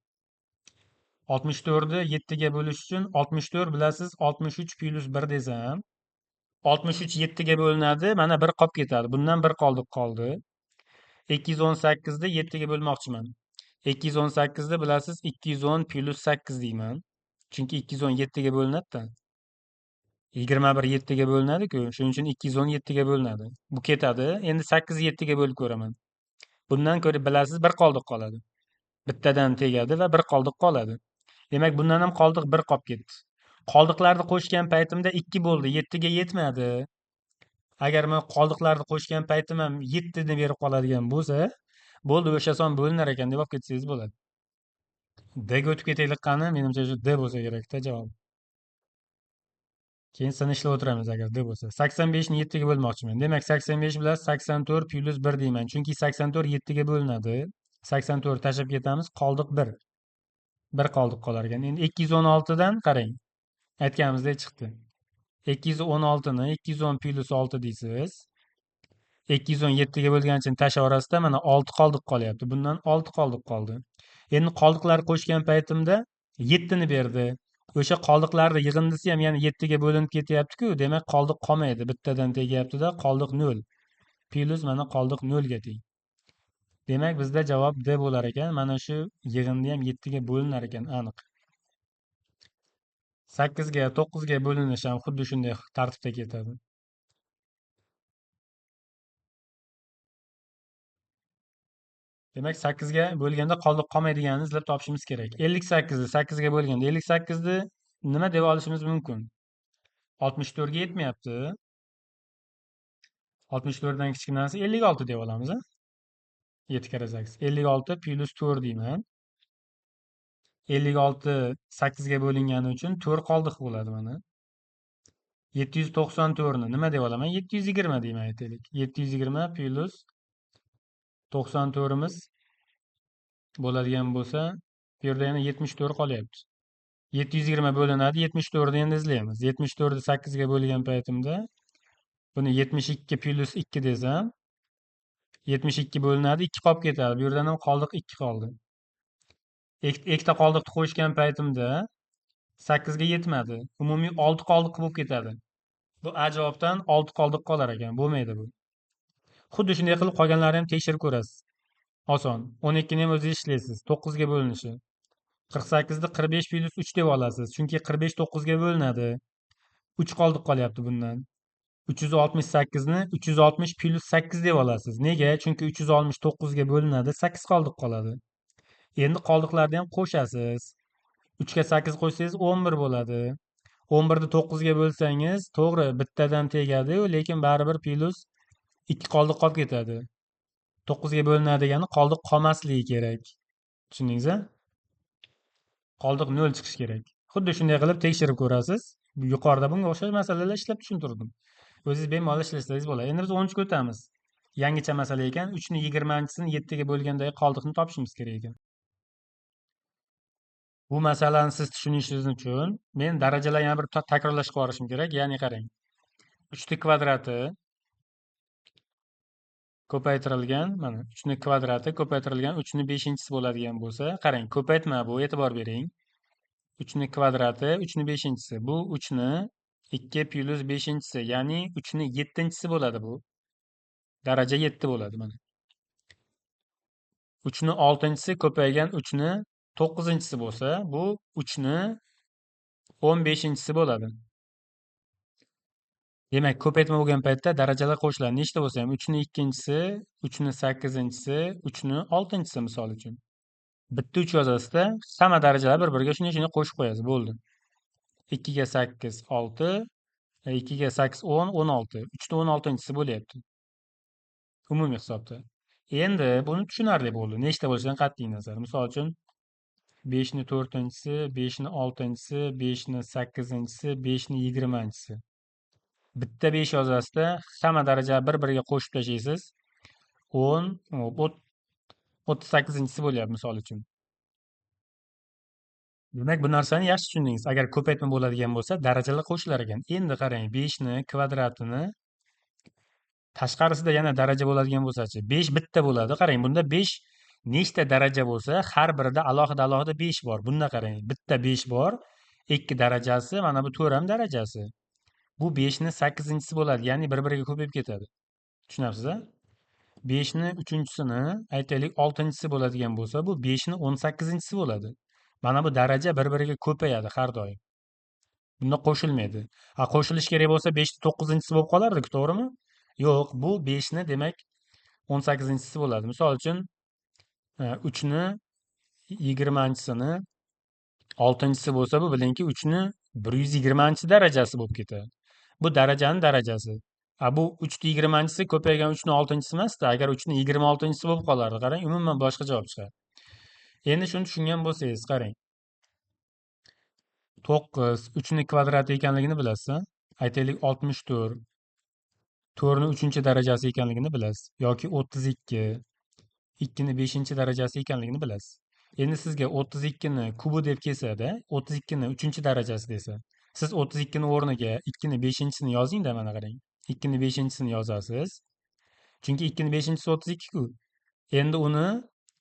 64 ni 7 ga bo'lish uchun 64 bilasiz, 63 plus 1 desam, 63 7 ga bo'linadi, mana 1 qolib ketadi. Bundan 1 qoldi. 218 ni 7 ga bo'lmoqchiman. 218 ni bilasiz, 210 plus 8 deyman. Chunki 210 7 ga bo'linadi-da. 21 7 ga bo'linadi-ku. Shuning uchun 210 7 ga bo'linadi. Bu ketadi. Endi 8 ni 7 ga bo'lib ko'raman. Bundan ko'ra bilasiz, 1 qoldiq qoladi. Bittadan tegadi va 1 qoldiq qoladi. Demak, bundan ham qoldiq 1 qolib ketdi. Qoldiqlarni qo'shgan paytimda 2 bo'ldi, 7 ga yetmadi. Agar men qoldiqlarni qo'shgan paytim ham 7 ni berib qoladigan bo'lsa, bo'ldi, o'sha son bo'linar ekan deb olib ketsangiz bo'ladi. D ga o'tib ketaylik qani, menimcha shu D bo'lsa kerak-da javob. Keyin sinishla o'tiramiz agar D bo'lsa. 85 ni 7 ga bo'lmoqchiman. Demak, 85 bilan 84 plus 1 deyman. Chunki 84 7 ga bo'linadi. 84 tashlab ketamiz, qoldiq 1. 1 qoldiq qolar ekan. Endi 216 dan qarang. Aytganimizdek chiqdi. 216 ni 210 plus 6 deysiz. 217 ga bo'lgani uchun tash orasida mana 6 qoldiq qolyapti. Bundan 6 qoldiq qoldi. Endi qoldiqlarni qo'shgan paytimda 7 ni berdi. O'sha qoldiqlarni yig'indisi ham yana 7 ga bo'linib ketyapti-ku. Demak, qoldiq qolmaydi. Bittadan tegyapti-da, qoldiq 0. Plus mana qoldiq 0 ga teng. Demak, bizda javob D bo'lar ekan. Mana shu yig'indi ham 7 ga bo'linar ekan, aniq. 8 ga 9 ga bo'linishi ham xuddi shunday tartibda ketadi. Demak, 8 ga bo'lganda qoldiq qolmaydiganini izlab topishimiz kerak. 58 ni 8 ga bo'lganda 58 ni nima deb olishimiz mumkin? 64 ga yetmayapti. 64 dan kichkinasi 56 deb olamiz, a? 7 kare 8. 56 plus 4 deyman. 56 8 ga bo'lingani uchun 4 qoldiq bo'ladi mana. 794 ni nima deb olaman? 720 deyman, aytaylik. 720 plus 94 imiz bo'ladigan bo'lsa, bu yerda yana 74 qolyapti. 720 bo'linadi, 74 ni endi izlaymiz. 74 ni 8 ga bo'lgan paytimda buni 72 plus 2 desam, 72 bo'linadi, 2 qolib ketadi. Bu yerdan ham qoldiq 2 qoldi. Ikkita qoldiqni qo'shgan paytimda 8 ga yetmadi. Umumiy 6 qoldiq bo'lib ketadi. Bu A javobdan 6 qoldiq qolar ekan. Bo'lmaydi bu. Xuddi shunday qilib qolganlarini ham tekshirib ko'rasiz. Oson. 12 ni ham o'zingiz ishlaysiz. 9 ga bo'linishi. 48 ni 45 plus 3 deb olasiz. Chunki 45 9 ga bo'linadi. 3 qoldiq qolyapti bundan. 368 ni 360 plus 8 deb olasiz. Nega? Chunki 369 ga bo'linadi, 8 qoldiq qoladi. Endi qoldiqlarni ham qo'shasiz. 3 ga 8 qo'shsangiz 11 bo'ladi. 11 ni 9 ga bo'lsangiz, to'g'ri, bittadan tegadi, lekin baribir plus 2 qoldiq qolib ketadi. 9 ga bo'linadi degani qoldiq qolmasligi kerak. Tushundingiz-a? Qoldiq 0 chiqishi kerak. Xuddi shunday qilib tekshirib ko'rasiz. Yuqorida bunga o'xshash masalalar ishlab tushuntirdim. O'zingiz bemalol ishlasangiz bo'ladi. Endi biz 10-ga o'tamiz. Yangicha masala ekan. 3 ni 20-sini 7 ga bo'lgandagi qoldiqni topishimiz kerak ekan. Bu masalani siz tushunishingiz uchun men darajalar yana bir takrorlashga borishim kerak. Ya'ni qarang. 3 ni kvadrati ko'paytirilgan, mana 3 ni kvadrati ko'paytirilgan 3 ni 5-chisi bo'ladigan bo'lsa, qarang, ko'paytma bu, e'tibor bering. 3 ni kvadrati 3 ni 5-chisi. Bu 3 ni 2 plus 5-chisi, ya'ni 3 ni 7-chisi bo'ladi bu. Daraja 7 bo'ladi mana. 3 ni 6-chisi ko'paygan 3 ni 9-chisi bo'lsa, bu 3 ni 15-chisi bo'ladi. Demak, ko'paytma bo'lgan paytda darajalar qo'shiladi. Nechta bo'lsa ham 3 ni 2-chisi, 3 ni 8-chisi, 3 ni 6-chisi misol uchun. Bitta 3 yozasizda, hamma darajalar bir-biriga shunday qo'shib qo'yasiz, bo'ldi. 2 ga 8 6, 2 ga 8 10 16. 3 ni 16-chisi bo'lyapti. Umumiy hisobda. Endi buni tushunarli bo'ldi. Nechta bo'lishidan qat'iy nazar. Misol uchun 5 ni 4-chisi, 5 ni 6-chisi, 5 ni 8-chisi, 5 ni 20-chisi. Bitta 5 yozasizda, hamma daraja bir-biriga qo'shib tashlaysiz. 10, 38-chisi bo'lyapti misol uchun. Demak, bu narsani yaxshi tushundingiz. Agar ko'paytma bo'ladigan bo'lsa, darajalar qo'shilar ekan. Endi qarang, 5 ni kvadratini Tashqarisida yana daraja bo'ladigan bo'lsa-chi, 5 bitta bo'ladi. Qarang, bunda 5 nechta daraja bo'lsa, har birida alohida 5 bor. Bunda qarang, bitta 5 bor, 2 darajasi, mana bu 4 ham darajasi. Bu 5 ni 8-si bo'ladi, ya'ni bir-biriga ko'payib ketadi. Tushunyapsiz-a? 5 ni 3-sini, aytaylik 6-si bo'ladigan bo'lsa, bu 5 ni 18-si bo'ladi. Mana bu daraja bir-biriga ko'payadi har doim. Bunda qo'shilmaydi. Qo'shilish kerak bo'lsa 5 ni 9-si bo'lib qolardi-ku, to'g'rimi? Yo'q, bu 5 ni demak 18-si bo'ladi. Misol uchun 3 ni 20-sini 6-si bo'lsa, bu bilingki 3 ni 120-darajasi bo'lib ketadi. Bu darajani darajasi. Bu 3 ni 20-si ko'paygan 3 ni 6-si emasda, agar 3 ni 26-si bo'lib qolardi, qarang, umuman boshqa javob chiqadi. Endi shuni tushungan bo'lsangiz, qarang. 9 3 ni kvadrati ekanligini bilasiz. Aytaylik 64 4 ni 3-darajasi ekanligini bilasiz. Yoki 32 2 ni 5-darajasi ekanligini bilasiz. Endi sizga 32 ni kubi deb kelsa-da, 32 ni 3-darajasi desa, siz 32 ni o'rniga 2 ni 5-sini yozing-da, mana qarang. 2 ni 5-sini yozasiz. Chunki 2 ni 5-si 32 ku. Endi uni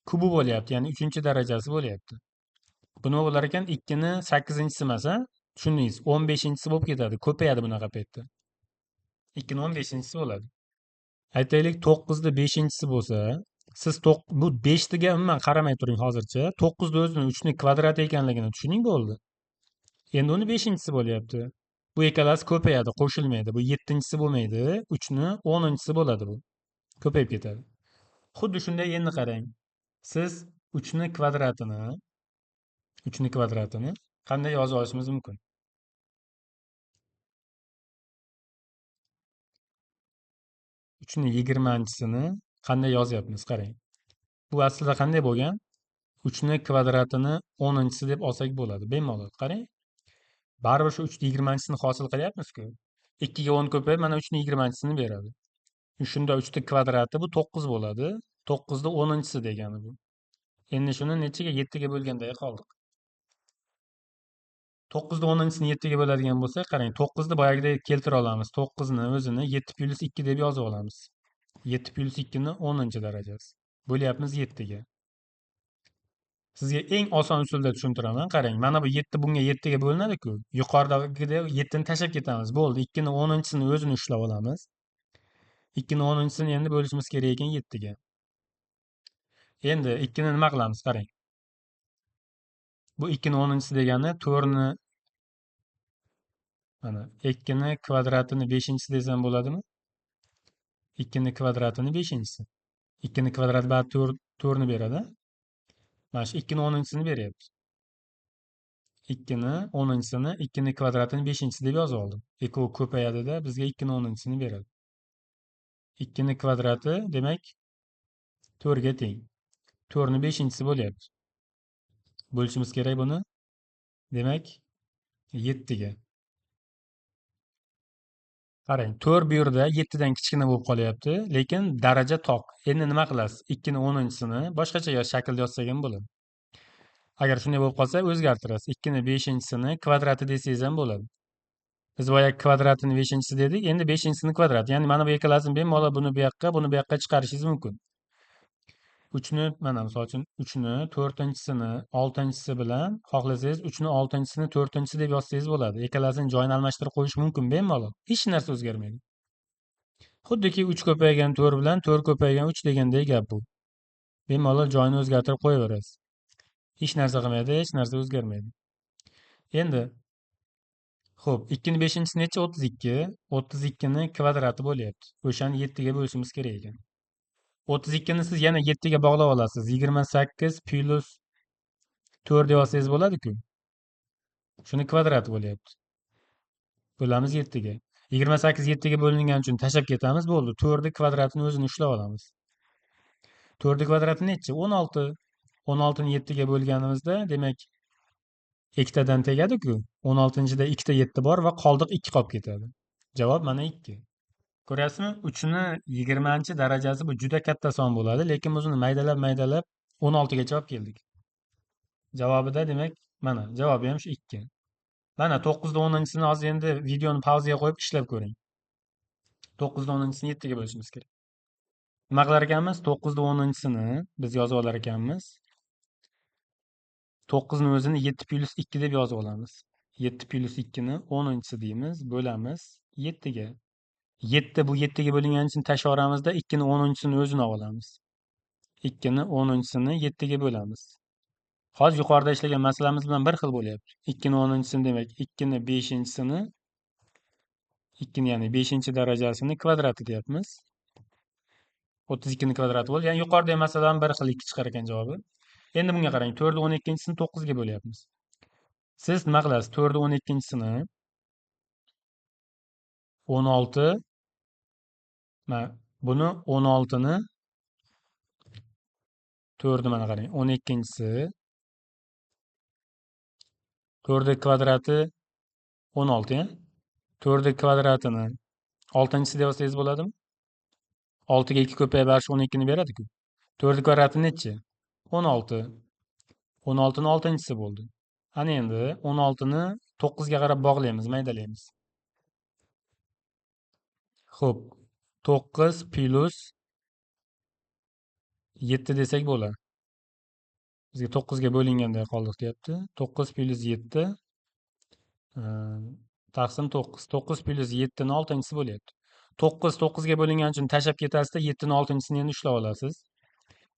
kubi bo'lyapti, ya'ni 3-darajasi bo'lyapti. Bu nima bo'lar ekan? 2 ni 8-si emas, tushundingiz? 15-si bo'lib ketadi, ko'payadi bunaqa paytda. 2 ni 15-si bo'ladi. Aytaylik 9 ni 5-si bo'lsa, siz bu 5 ga umuman qaramay turing hozircha. 9 ni o'zini 3 ni kvadrati ekanligini tushuning bo'ldi. Endi uni 5-si bo'lyapti. Bu ikkalasi ko'payadi, qo'shilmaydi. Bu 7-si bo'lmaydi, 3 ni 10-si bo'ladi bu. Ko'payib ketadi. Xuddi shunday endi qarang. Siz 3 ni kvadratini qanday yozib olishimiz mumkin? 3 ni 20-sini qanday yozyapmiz? Qarang. Bu aslida qanday bo'lgan? 3 ni kvadratini 10-si deb olsak bo'ladi. Bemalol. Qarang. Baribir shu 3 ni 20-sini hosil qilyapmiz-ku. 2 ga 10 ko'payib, mana 3 ni 20-sini beradi. Shunda 3 ni kvadrati bu 9 bo'ladi. 9 ni 10-si degani bu. Endi shuni nechaga? 7 ga bo'lganda qoldik. 9 ni 10-sini 7 ga bo'ladigan bo'lsa, qarang, 9 ni boyagidek keltira olamiz. 9 ni o'zini 7 + 2 deb yozib olamiz. 7 + 2 ni 10-darajasi. Bo'lyapmiz 7 ga. Sizga eng oson usulda tushuntiraman. Qarang, mana bu 7 bunga 7 ga bo'linadi-ku. Yuqoridagida 7 ni tashlab ketamiz. Bo'ldi. 2 ni 10-sini o'zini ushlab olamiz. 2 ni 10-sini endi bo'lishimiz kerak ekan 7 ga. Endi 2 ni nima qilamiz? Qarang. Bu 2 ni 10-si degani 4 ni mana 2 ni kvadratini 5-si desam bo'ladimi? 2 ni kvadratini 5-si. 2 ni kvadrati baribir 4 ni beradi. Mana shu 2 ni 10-sini beryapti. 2 ni 10-sini 2 ni kvadratini 5-si deb yozib oldim. Ekovi ko'payadi-da, bizga 2 ni 10-sini beradi. 2 ni kvadrati demak 4 ga teng. 4 ni 5-si bo'lyapti. Bo'lishimiz kerak buni. Demak 7 ga. Qarang, 4 bu yerda 7 dan kichkina bo'lib qolyapti, lekin daraja toq. Endi nima qilasiz? 2 ni 10-sini boshqacha shaklda yozsak ham bo'ladi. Agar shunday bo'lib qolsa, o'zgartirasiz. 2 ni 5-sini kvadrati desangiz ham bo'ladi. Biz boya kvadratini 5-si dedik, endi 5-sini kvadrati. Ya'ni mana bu ikkalasini bemalol buni bu yoqqa chiqarishingiz mumkin. 3 ni mana misol uchun 3 ni 4-sini 6-si bilan xohlasangiz 3 ni 6-sini 4-si deb yozsangiz bo'ladi. Ikkalasini joyini almashtirib qo'yish mumkin bemalol. Hech narsa o'zgarmaydi. Xuddiki 3 ko'paygan 4 bilan 4 ko'paygan 3 deganday gap bu. Bemalol joyini o'zgartirib qo'yaverasiz. Hech narsa qilmaydi, hech narsa o'zgarmaydi. Endi xo'p, 2 ni 5-si necha? 32. 32 ni kvadrati bo'lyapti. O'shani 7 ga bo'lishimiz kerak ekan. 32 ni siz yana 7 ga bog'lab olasiz. 28 plus 4 deb olsangiz bo'ladi-ku. Shuni kvadrati bo'lyapti. Bo'lamiz 7 ga. 28 7 ga bo'lingani uchun tashlab ketamiz, bo'ldi. 4 ni kvadratini o'zini ushlab olamiz. 4 ni kvadrati necha? 16. 16 ni 7 ga bo'lganimizda, demak, ikkitadan tegadi-ku. 16-da ikkita 7 bor va qoldiq 2 qolib ketadi. Javob mana 2. Ko'ryapsizmi? 3 ni 20-darajasi bu juda katta son bo'ladi, lekin biz uni maydalab 16 gacha olib keldik. Javobida demak, mana javobi ham shu 2. Mana 9 ni 10-sini hozir endi videoni pauzaga qo'yib ishlab ko'ring. 9 da 10'inchisini 7 ga bo'lishimiz kerak. Nima qilar ekanmiz? 9 da 10'inchisini biz yozib olar ekanmiz. 9 ni o'zini 7 plus 2 deb yozib olamiz. 7 plus 2 ni 10'inchisi deymiz, bo'lamiz 7 ga. 7 bu 7 ga bo'lingani uchun tashlayveramizda 2 ni 10'inchisini o'zini olamiz. 2 ni 10'inchisini 7 ga bo'lamiz. Hozir yuqorida ishlagan masalamiz bilan bir xil bo'lyapti. 2 ni 10'inchisini demak 2 ni 5'inchisini 2 ni ya'ni 5-darajasini kvadrati deyapmiz. 32 ni kvadrati bo'ldi. Ya'ni yuqoridagi masaladan bir xil 2 chiqar ekan javobi. Endi bunga qarang. 4 ni 12-chisini 9 ga bo'lyapmiz. Siz nima qilasiz? 4 ni 12-chisini 16 buni 16 ni 4 ni mana qarang. 12-chisi 4 kvadrati 16 ya. 4 kvadratini 6-chisi deb olsangiz bo'ladimi? 6 ga 2 ko'payib barish 12 ni beradi-ku. 4 kvadrati nechi? 16. 16 ni 6-chisi bo'ldi. Ana endi 16 ni 9 ga qarab bog'laymiz, maydalaymiz. Xo'p, 9 plus 7 desak bo'ladi. Bizga 9 ga bo'linganday qoldik deyapti. 9 plus 7 taqsim 9. 9 plus 7 ni 6-chisi bo'lyapti. 9 9 ga bo'lingani uchun tashlab ketasizda 7 ni 6-chisini endi ushlab olasiz.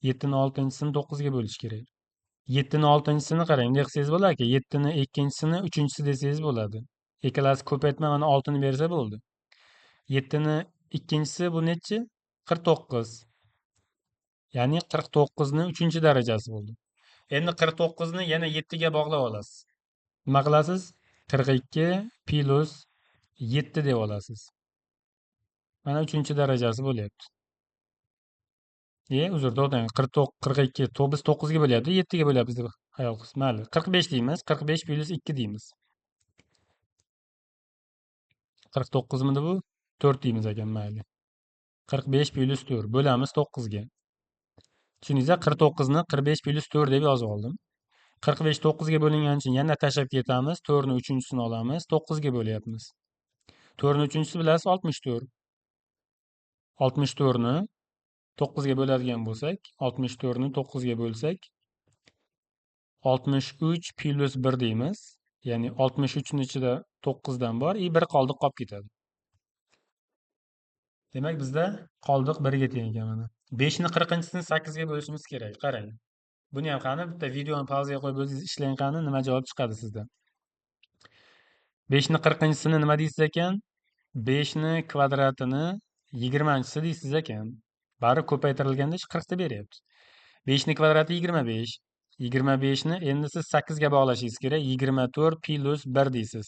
7 ni 6-chisini 9 ga bo'lish kerak. 7 ni 6-chisini qarang, bunday qilsangiz bo'ladiki, 7 ni 2-chisini 3-chisi desangiz bo'ladi. Ikkalasi ko'paytma mana 6 ni bersa bo'ldi. 7 ni 2-chisi bu nechi? 49. Ya'ni 49 ni 3-darajasi bo'ldi. Endi 49 ni yana 7 ga bog'lab olasiz. Nima qilasiz? 42 plus 7 deb olasiz. Mana 3-darajasi bo'lyapti. Uzr, to'xtang. 42 biz 9 ga bo'lyapti, 7 ga bo'lyapmiz deb xayol qilsiz. Mayli. 45 deymiz. 45 plus 2 deymiz. 49 midi bu? 4 deymiz ekan, mayli. 45 plus 4 bo'lamiz 9 ga. Tushundingizmi? 49 ni 45 plus 4 deb yozib oldim. 45 9 ga bo'lingani uchun yana tashlab ketamiz. 4 ni 3-chisini olamiz. 9 ga bo'lyapmiz. 4 ni 3-chisi bilasiz 64. 64 ni 9 ga bo'ladigan bo'lsak, 64 ni 9 ga bo'lsak, 63 plus 1 deymiz. Ya'ni 63 ni ichida 9 dan bor, 1 qoldiq qolib ketadi. Demak, bizda qoldiq 1 ga teng ekan mana. 5 ni 40-chisini 8 ga bo'lishimiz kerak. Qarang. Buni ham qani bitta videoni pauzaga qo'yib o'zingiz ishlang qani, nima javob chiqadi sizda. 5 ni 40-chisini nima deysiz ekan? 5 ni kvadratini 20-chisi deysiz ekan. Bari ko'paytirilganda 40 ta beryapti. 5 ni kvadrati 25. 25 ni endi siz 8 ga bog'lashingiz kerak. 24 plus 1 deysiz.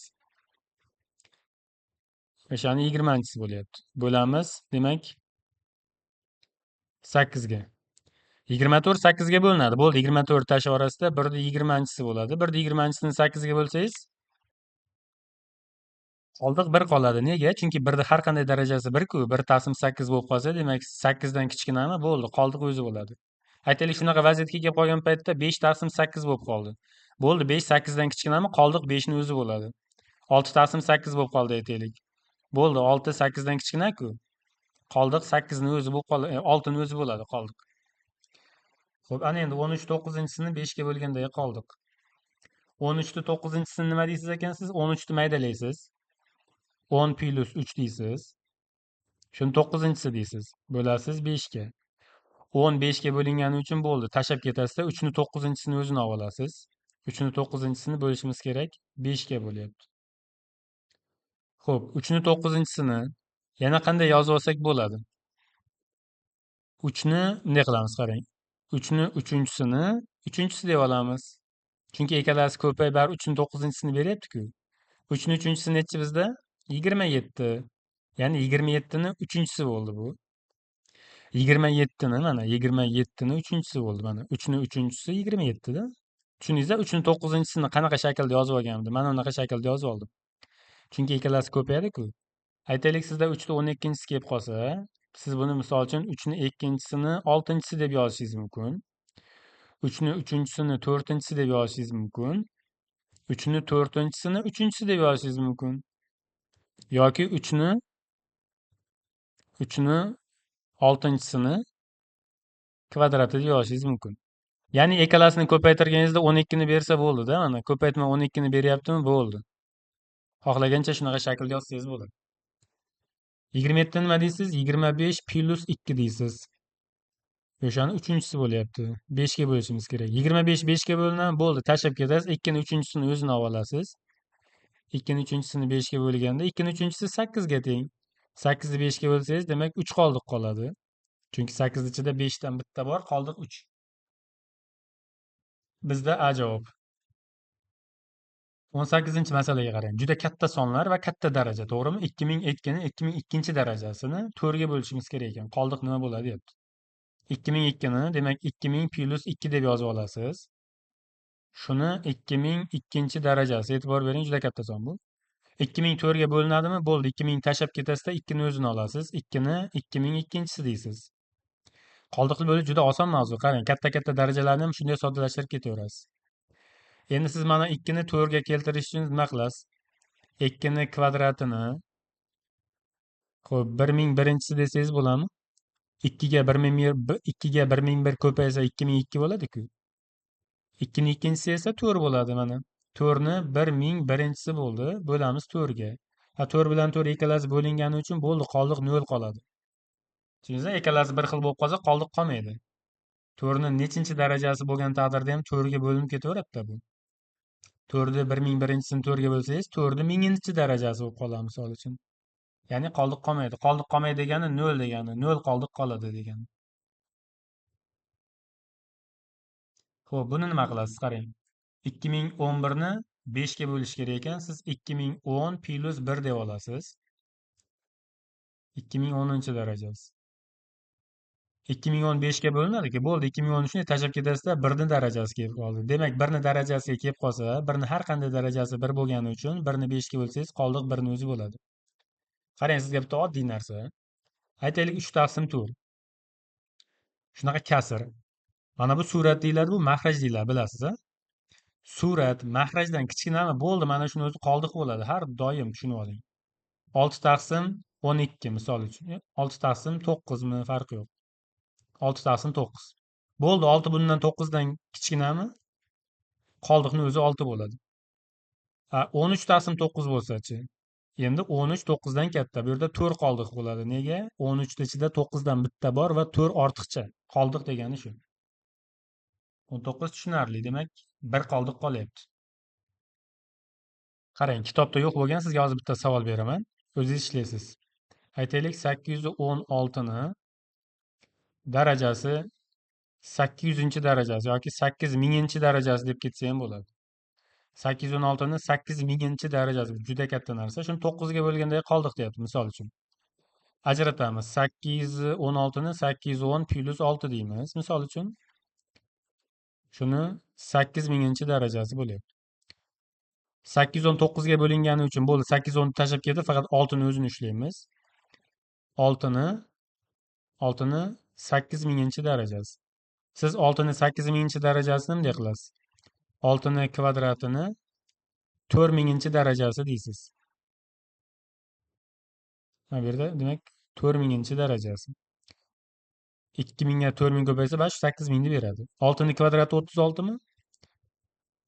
O'shani 20-chisi bo'lyapti. Bo'lamiz, demak 8 ga. 24 8 ga bo'linadi. Bo'ldi, 24 tashlab orasida 1 da 20-chisi bo'ladi. 1 da 20-chisini 8 ga bo'lsangiz, qoldiq 1 qoladi. Nega? Chunki 1 da har qanday darajasi 1 ku. 1 taqsim 8 bo'lib qolsa, demak 8 dan kichkinami? Bo'ldi, qoldiq o'zi bo'ladi. Aytaylik, shunaqa vaziyatga kelib qolgan paytda 5 taqsim 8 bo'lib qoldi. Bo'ldi, 5 8 dan kichkinami? Qoldiq 5 ni o'zi bo'ladi. 6 taqsim 8 bo'lib qoldi aytaylik. Bo'ldi, 6 8 dan kichkina-ku. Qoldiq 8 ni o'zi bo'lib qoladi, 6 ni o'zi bo'ladi qoldiq. Xo'p, ana endi 13 9-chisini 5 ga bo'lganda qoldiq. 13 ni 9-chisini nima deysiz ekan siz? 13 ni maydalaysiz. 10 plus 3 deysiz. Shuni 9-chisi deysiz. Bo'lasiz 5 ga. 10 5 ga bo'lingani uchun bo'ldi. Tashlab ketasizda 3 ni 9-chisini o'zini olib olasiz. 3 ni 9-chisini bo'lishimiz kerak. 5 ga bo'lyapti. Xo'p, 3 ni 9-chisini yana qanday yozib olsak bo'ladi? 3 ni bunday qilamiz, qarang. 3 ni 3-chisini 3-chisi deb olamiz. Chunki ikkalasi ko'payib bari 3 ni 9-chisini beryapti-ku. 3 ni 3-chisi nechi bizda? 27. Ya'ni 27 ni 3-chisi bo'ldi bu. 27 ni mana 27 ni 3-chisi bo'ldi mana. 3 ni 3-chisi 27 da. Tushundingizmi? 3 ni 9-chisini qanaqa shaklda yozib olganimni? Mana bunaqa shaklda yozib oldim. Chunki ikkalasi ko'payadi-ku. Aytaylik, sizda 3 ni 12-chisi kelib qolsa, siz buni misol uchun 3 ni 2-chisini 6-chisi deb yozishingiz mumkin. 3 ni 3-chisini 4-chisi deb yozishingiz mumkin. 3 ni 4-chisini 3-chisi deb yozishingiz mumkin. Yoki 3 ni 3'ni 6-chisini kvadratida yozishingiz mumkin. Ya'ni ikkalasini ko'paytirganingizda 12 ni bersa bo'ldi-da, mana ko'paytma 12 ni beryaptimi? Bo'ldi. Xohlagancha shunaqa shaklda yozsangiz bo'ladi. 27 nima deysiz? 25 plus 2 deysiz. O'shani 3-chisi bo'lyapti. 5 ga bo'lishimiz kerak. 25 5 ga bo'linadi, bo'ldi. Tashlab ketasiz. 2 ni 3-chisini o'zini olib olasiz. 2 ni 3-chisini 5 ga bo'lganda 2 ni 3-chisi 8 ga teng. 8 ni 5 ga bo'lsangiz, demak 3 qoldiq qoladi. Chunki 8 ichida 5 dan bitta bor, qoldiq 3. Bizda A javob. 18-masalaga qarang. Juda katta sonlar va katta daraja, to'g'rimi? 2002 ni 2002-darajasini 4 ga bo'lishimiz kerak ekan. Qoldiq nima bo'ladi deyapti. 2002 ni, demak 2000 plus 2 deb yozib olasiz. Shuni 2002-darajasi. E'tibor bering, juda katta son bu. 2000 4 ga bo'linadimi? Bo'ldi. 2000 tashlab ketasizda 2 ni o'zini olasiz. 2 ni 2002-chisi deysiz. Qoldiqli bo'lish juda oson mavzu. Qarang, katta-katta darajalarni ham shunday soddalashtirib ketaverasiz. Endi siz mana 2 ni 4 ga keltirish uchun nima qilasiz? 2 ni kvadratini, xo'p, 1001-chisi desangiz bo'ladimi? 2 ga 1001, 2 ga 1001 ko'paysa 2002 bo'ladi-ku. 2 ni ikkinchisi esa 4 bo'ladi mana. 4 ni 1001-chisi bo'ldi. Bo'lamiz 4 ga. 4 bilan 4 ikkalasi bo'lingani uchun bo'ldi, qoldiq 0 qoladi. Tushundingizmi? Ikkalasi bir xil bo'lib qolsa, qoldiq qolmaydi. 4 ni nechinchi darajasi bo'lgan taqdirda ham 4 ga bo'linib ketaveradi-da bu. 4 ni 1001-chisini 4 ga bo'lsangiz, 4 ni 1000-chi darajasi bo'lib qoladi, misol uchun. Ya'ni qoldiq qolmaydi. Qoldiq qolmaydi degani 0 degani. 0 qoldiq qoladi degani. Xo'p, buni nima qilasiz? Qarang. 2011 ni 5 ga bo'lish kerak ekan. Siz 2010 plus 1 deb olasiz. 2010-darajasi. 2015 ga bo'linadi-ku. Bo'ldi, 2013 ni tashlab ketasizda 1 ni darajasi kelib qoldi. Demak, 1 ni darajasiga kelib qolsa, 1 ni har qanday darajasi 1 bo'lgani uchun 1 ni 5 ga bo'lsangiz, qoldiq 1 ni o'zi bo'ladi. Qarang, sizga bitta oddiy narsa. Aytaylik 3 taqsim 4. Shunaqa kasr. Mana bu surat deyiladi, bu mahraj deyiladi, bilasiz-a? Surat mahrajdan kichkinami? Bo'ldi, mana shuni o'zi qoldiq bo'ladi. Har doim tushunib oling. 6 taqsim 12 misol uchun. 6 taqsim 9 mi? Farqi yo'q. 6 taqsim 9. Bo'ldi, 6 bundan 9 dan kichkinami? Qoldiqni o'zi 6 bo'ladi. 13 taqsim 9 bo'lsa-chi? Endi 13 9 dan katta. Bu yerda 4 qoldiq bo'ladi. Nega? 13 ni ichida 9 dan bitta bor va 4 ortiqcha. Qoldiq degani shu. 19 tushunarli. Demak, bir qoldiq qolyapti. Qarang, kitobda yo'q bo'lgan, sizga hozir bitta savol beraman. O'zingiz ishlaysiz. Aytaylik 816 ni darajasi 800-darajasi yoki 8000-darajasi deb ketsa ham bo'ladi. 816 ni 8000-darajasi juda katta narsa. Shuni 9 ga bo'lganda qoldiq deyapti, misol uchun. Ajratamiz. 816 ni 810 plus 6 deymiz, misol uchun. Shuni 8000-darajasi bo'lyapti. 819 ga bo'lingani uchun bo'ldi. 810 ni tashlab ketib, faqat 6 ni o'zini ushlaymiz. 6 ni 8000-darajasi. Siz 6 ni 8000-darajasini bunday qilasiz. 6 ni kvadratini 4000-darajasi deysiz. Bu yerda demak 4000-darajasi. 2000 ga 4000 ko'paysa, 8000 ni beradi. 6 ni kvadrati 36 mi?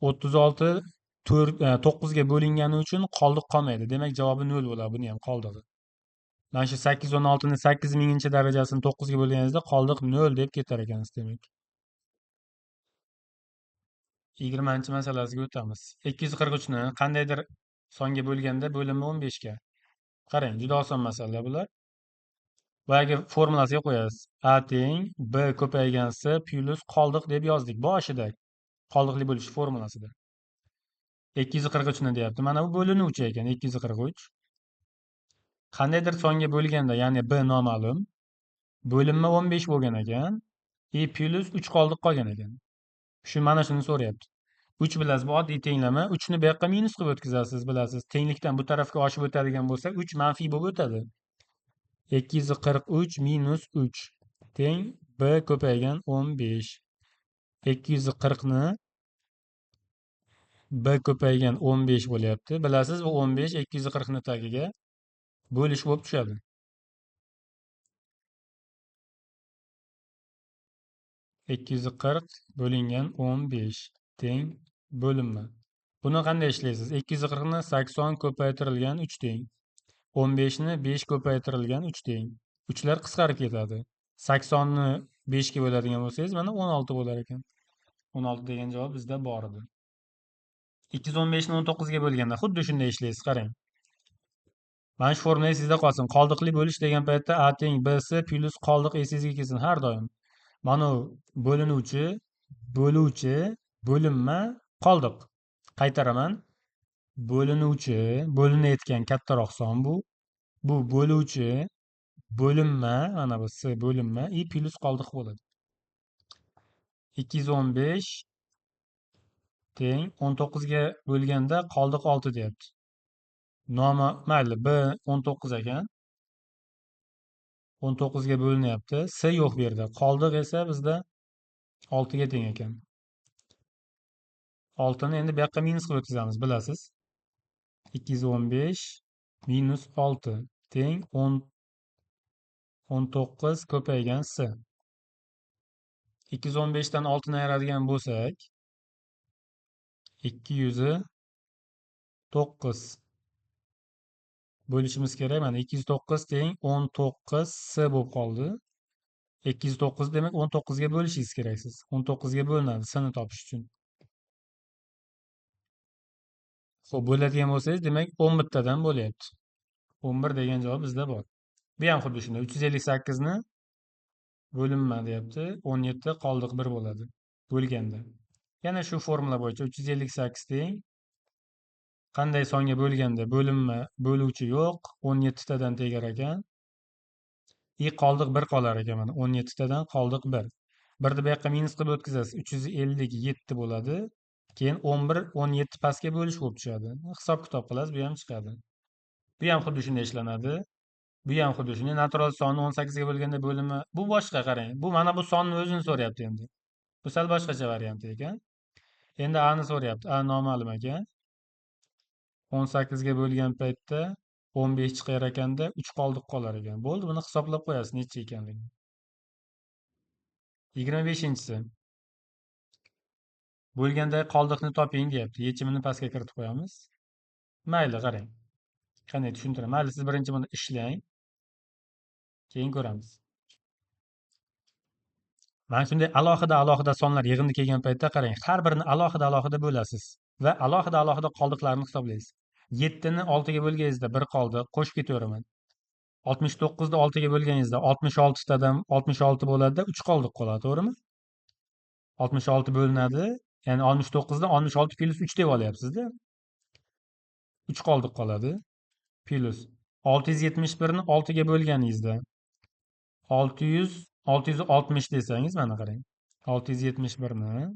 36 9 ga bo'lingani uchun qoldiq qolmaydi. Demak, javobi 0 bo'ladi. Buni ham qoldig'i. Mana shu 816 ni 8000-darajasini 9 ga bo'lganingizda qoldiq 0 deb ketar ekansiz demak. 20-masalasiga o'tamiz. 243 ni qandaydir songa bo'lganda bo'linma 15 ga. Qarang, juda oson masala bular. Boyagi formulasiga qo'yasiz. A teng B ko'paygan S plus qoldiq deb yozdik boshida. Qoldiqli bo'lish formulasida. 243 ni deyapti. Mana bu bo'linuvchi ekan 243. Qandaydir songa bo'lganda, ya'ni B noma'lum, bo'linma 15 bo'lgan ekan, plus 3 qoldiq qolgan ekan. Mana shuni so'rayapti. 3 bilasiz, bu oddiy tenglama. 3 ni bu yoqqa minus qilib o'tkazasiz, bilasiz. Tenglikdan bu tarafga oshib o'tadigan bo'lsa, 3 manfiy bo'lib o'tadi. 243 minus 3 teng B ko'paygan 15. 240 ni B ko'paygan 15 bo'lyapti. Bilasiz, bu 15 240 ni tagiga bo'lish bo'lib tushadi. 240 bo'lingan 15 teng bo'linma. Buni qanday ishlaysiz? 240 ni 80 ko'paytirilgan 3 teng. 15 ni 5 ko'paytirilgan 3 teng. Uchlar qisqarib ketadi. 80 ni 5 ga bo'ladigan bo'lsangiz, mana 16 bo'lar ekan. 16 degan javob bizda bor edi. 215 ni 19 ga bo'lganda xuddi shunday ishlaysiz, qarang. Mana shu formula esingizda qolsin. Qoldiqli bo'lish degan paytda A teng BS plus qoldiq esingizga kelsin har doim. Mana u bo'linuvchi, bo'luvchi, bo'linma, qoldiq. Qaytaraman. Bo'linuvchi, bo'linayotgan kattaroq son bu. Bu bo'luvchi, bo'linma, mana bu S bo'linma i plus qoldiq bo'ladi. 215 teng 19 ga bo'lganda qoldiq 6 deyapti. Nomi mayli B 19 ekan. 19 ga bo'linyapti. S yo'q bu yerda. Qoldiq esa bizda 6 ga teng ekan. 6 ni endi bu yoqqa minus qilib o'tkazamiz, bilasiz. 215 minus 6 teng 19 ko'paygan S. 215 dan 6 ni ayiradigan bo'lsak, 209 bo'lishimiz kerak. Mana 209 teng 19 S bo'lib qoldi. 209 demak 19 ga bo'lishingiz kerak siz. 19 ga bo'linadi S ni topish uchun. Xo'p, bo'ladigan bo'lsangiz, demak 11 tadan bo'lyapti. 11 degan javob bizda bor. Bu ham xuddi shunday. 358 ni bo'linma deyapti. 17 qoldiq 1 bo'ladi. Bo'lganda. Yana shu formula bo'yicha 358 teng qanday songa bo'lganda bo'linma, bo'luvchi yo'q. 17 tadan tegar ekan. Qoldiq 1 qolar ekan mana. 17 tadan qoldiq 1. 1 ni bu yoqqa minus qilib o'tkazasiz. 357 bo'ladi. Keyin 11, 17 pastga bo'lish bo'lib tushadi. Hisob-kitob qilasiz, bu ham chiqadi. Bu ham xuddi shunday ishlanadi. Bu ham xuddi shunday. Natural sonni 18 ga bo'lganda bo'limi. Bu boshqa, qarang. Bu mana bu sonni o'zini so'rayapti endi. Bu sal boshqacha varianti ekan. Endi A ni so'rayapti. A noma'lum ekan. 18 ga bo'lgan paytda 15 chiqar ekanda 3 qoldiq qolar ekan. Bo'ldi, buni hisoblab qo'yasiz necha ekanligini. 25-si. Bo'lganda qoldiqni toping deyapti. Yechimini pastga kiritib qo'yamiz. Mayli, qarang. Qanday tushuntiraman? Mayli, siz birinchi buni ishlang. Keyin ko'ramiz. Mana shunday alohida sonlar yig'indi kelgan paytda qarang, har birini alohida bo'lasiz va alohida qoldiqlarni hisoblaysiz. 7 ni 6 ga bo'lganingizda 1 qoldiq, qo'shib ketaveraman. 69 ni 6 ga bo'lganingizda 66 tadan 66 bo'ladi, 3 qoldiq qoladi, to'g'rimi? 66 bo'linadi, ya'ni 69 dan 66 plus 3 deb olyapsiz-da. 3 qoldiq qoladi. Plus 671 ni 6 ga bo'lganingizda 660 desangiz, mana qarang. 671 ni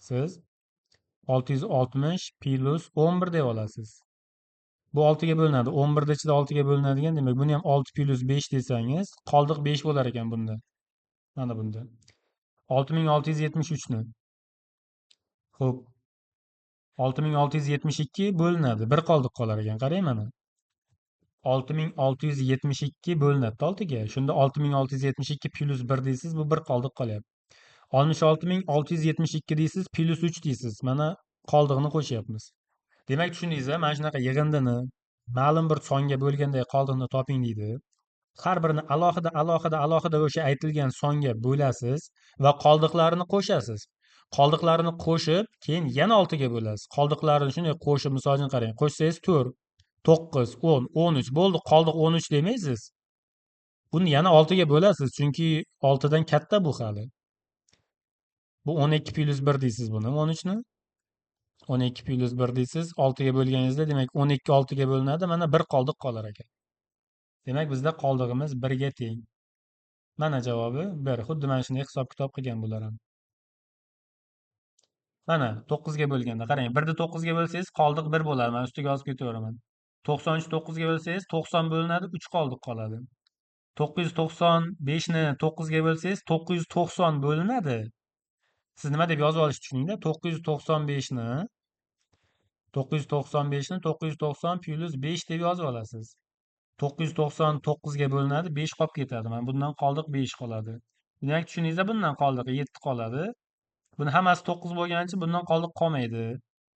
siz 660 plus 11 deb olasiz. Bu 6 ga bo'linadi. 11 da ichida 6 ga bo'linadigan, demak buni ham 6 plus 5 desangiz, qoldiq 5 bo'lar ekan bunda. Mana bunda. 6673 ni. Xo'p. 6672 bo'linadi. 1 qoldiq qolar ekan. Qarang mana. 6672 bo'linadi 6 ga. Shunda 6672 plus 1 deysiz, bu 1 qoldiq qolyapti. 66672 deysiz, plus 3 deysiz. Mana qoldiqni qo'shyapmiz. Demak, tushundingiz-a? Mana shunaqa yig'indini ma'lum bir songa bo'lganday qoldiqni toping deydi. Har birini alohida o'sha aytilgan songa bo'lasiz va qoldiqlarini qo'shasiz. Qoldiqlarini qo'shib, keyin yana 6 ga bo'lasiz. Qoldiqlarini shunday qo'shib, misol uchun qarang, qo'shsangiz 4, 9, 10, 13 bo'ldi, qoldiq 13 demaysiz. Buni yana 6 ga bo'lasiz, chunki 6 dan katta bu hali. Bu 12 plus 1 deysiz buni, 13 ni. 12 plus 1 deysiz, 6 ga bo'lganingizda, demak 12 6 ga bo'linadi, mana 1 qoldiq qolar ekan. Demak, bizda qoldig'imiz 1 ga teng. Mana javobi 1. Xuddi mana shunday hisob-kitob qilgan bo'laram. Mana 9 ga bo'lganda, qarang, 1 ni 9 ga bo'lsangiz, qoldiq 1 bo'ladi. Men ustiga yozib ketaveraman. 93 9 ga bo'lsangiz, 90 bo'linadi, 3 qoldiq qoladi. 995 ni 9 ga bo'lsangiz, 990 bo'linadi. Siz nima deb yozib olishni tushuningda, 995 ni 990 plus 5 deb yozib olasiz. 999 ga bo'linadi, 5 qolib ketadi. Mana bundan qoldiq 5 qoladi. Demak, tushuningizda bundan qoldiqi 7 qoladi. Buni hammasi 9 bo'lgani uchun bundan qoldiq qolmaydi.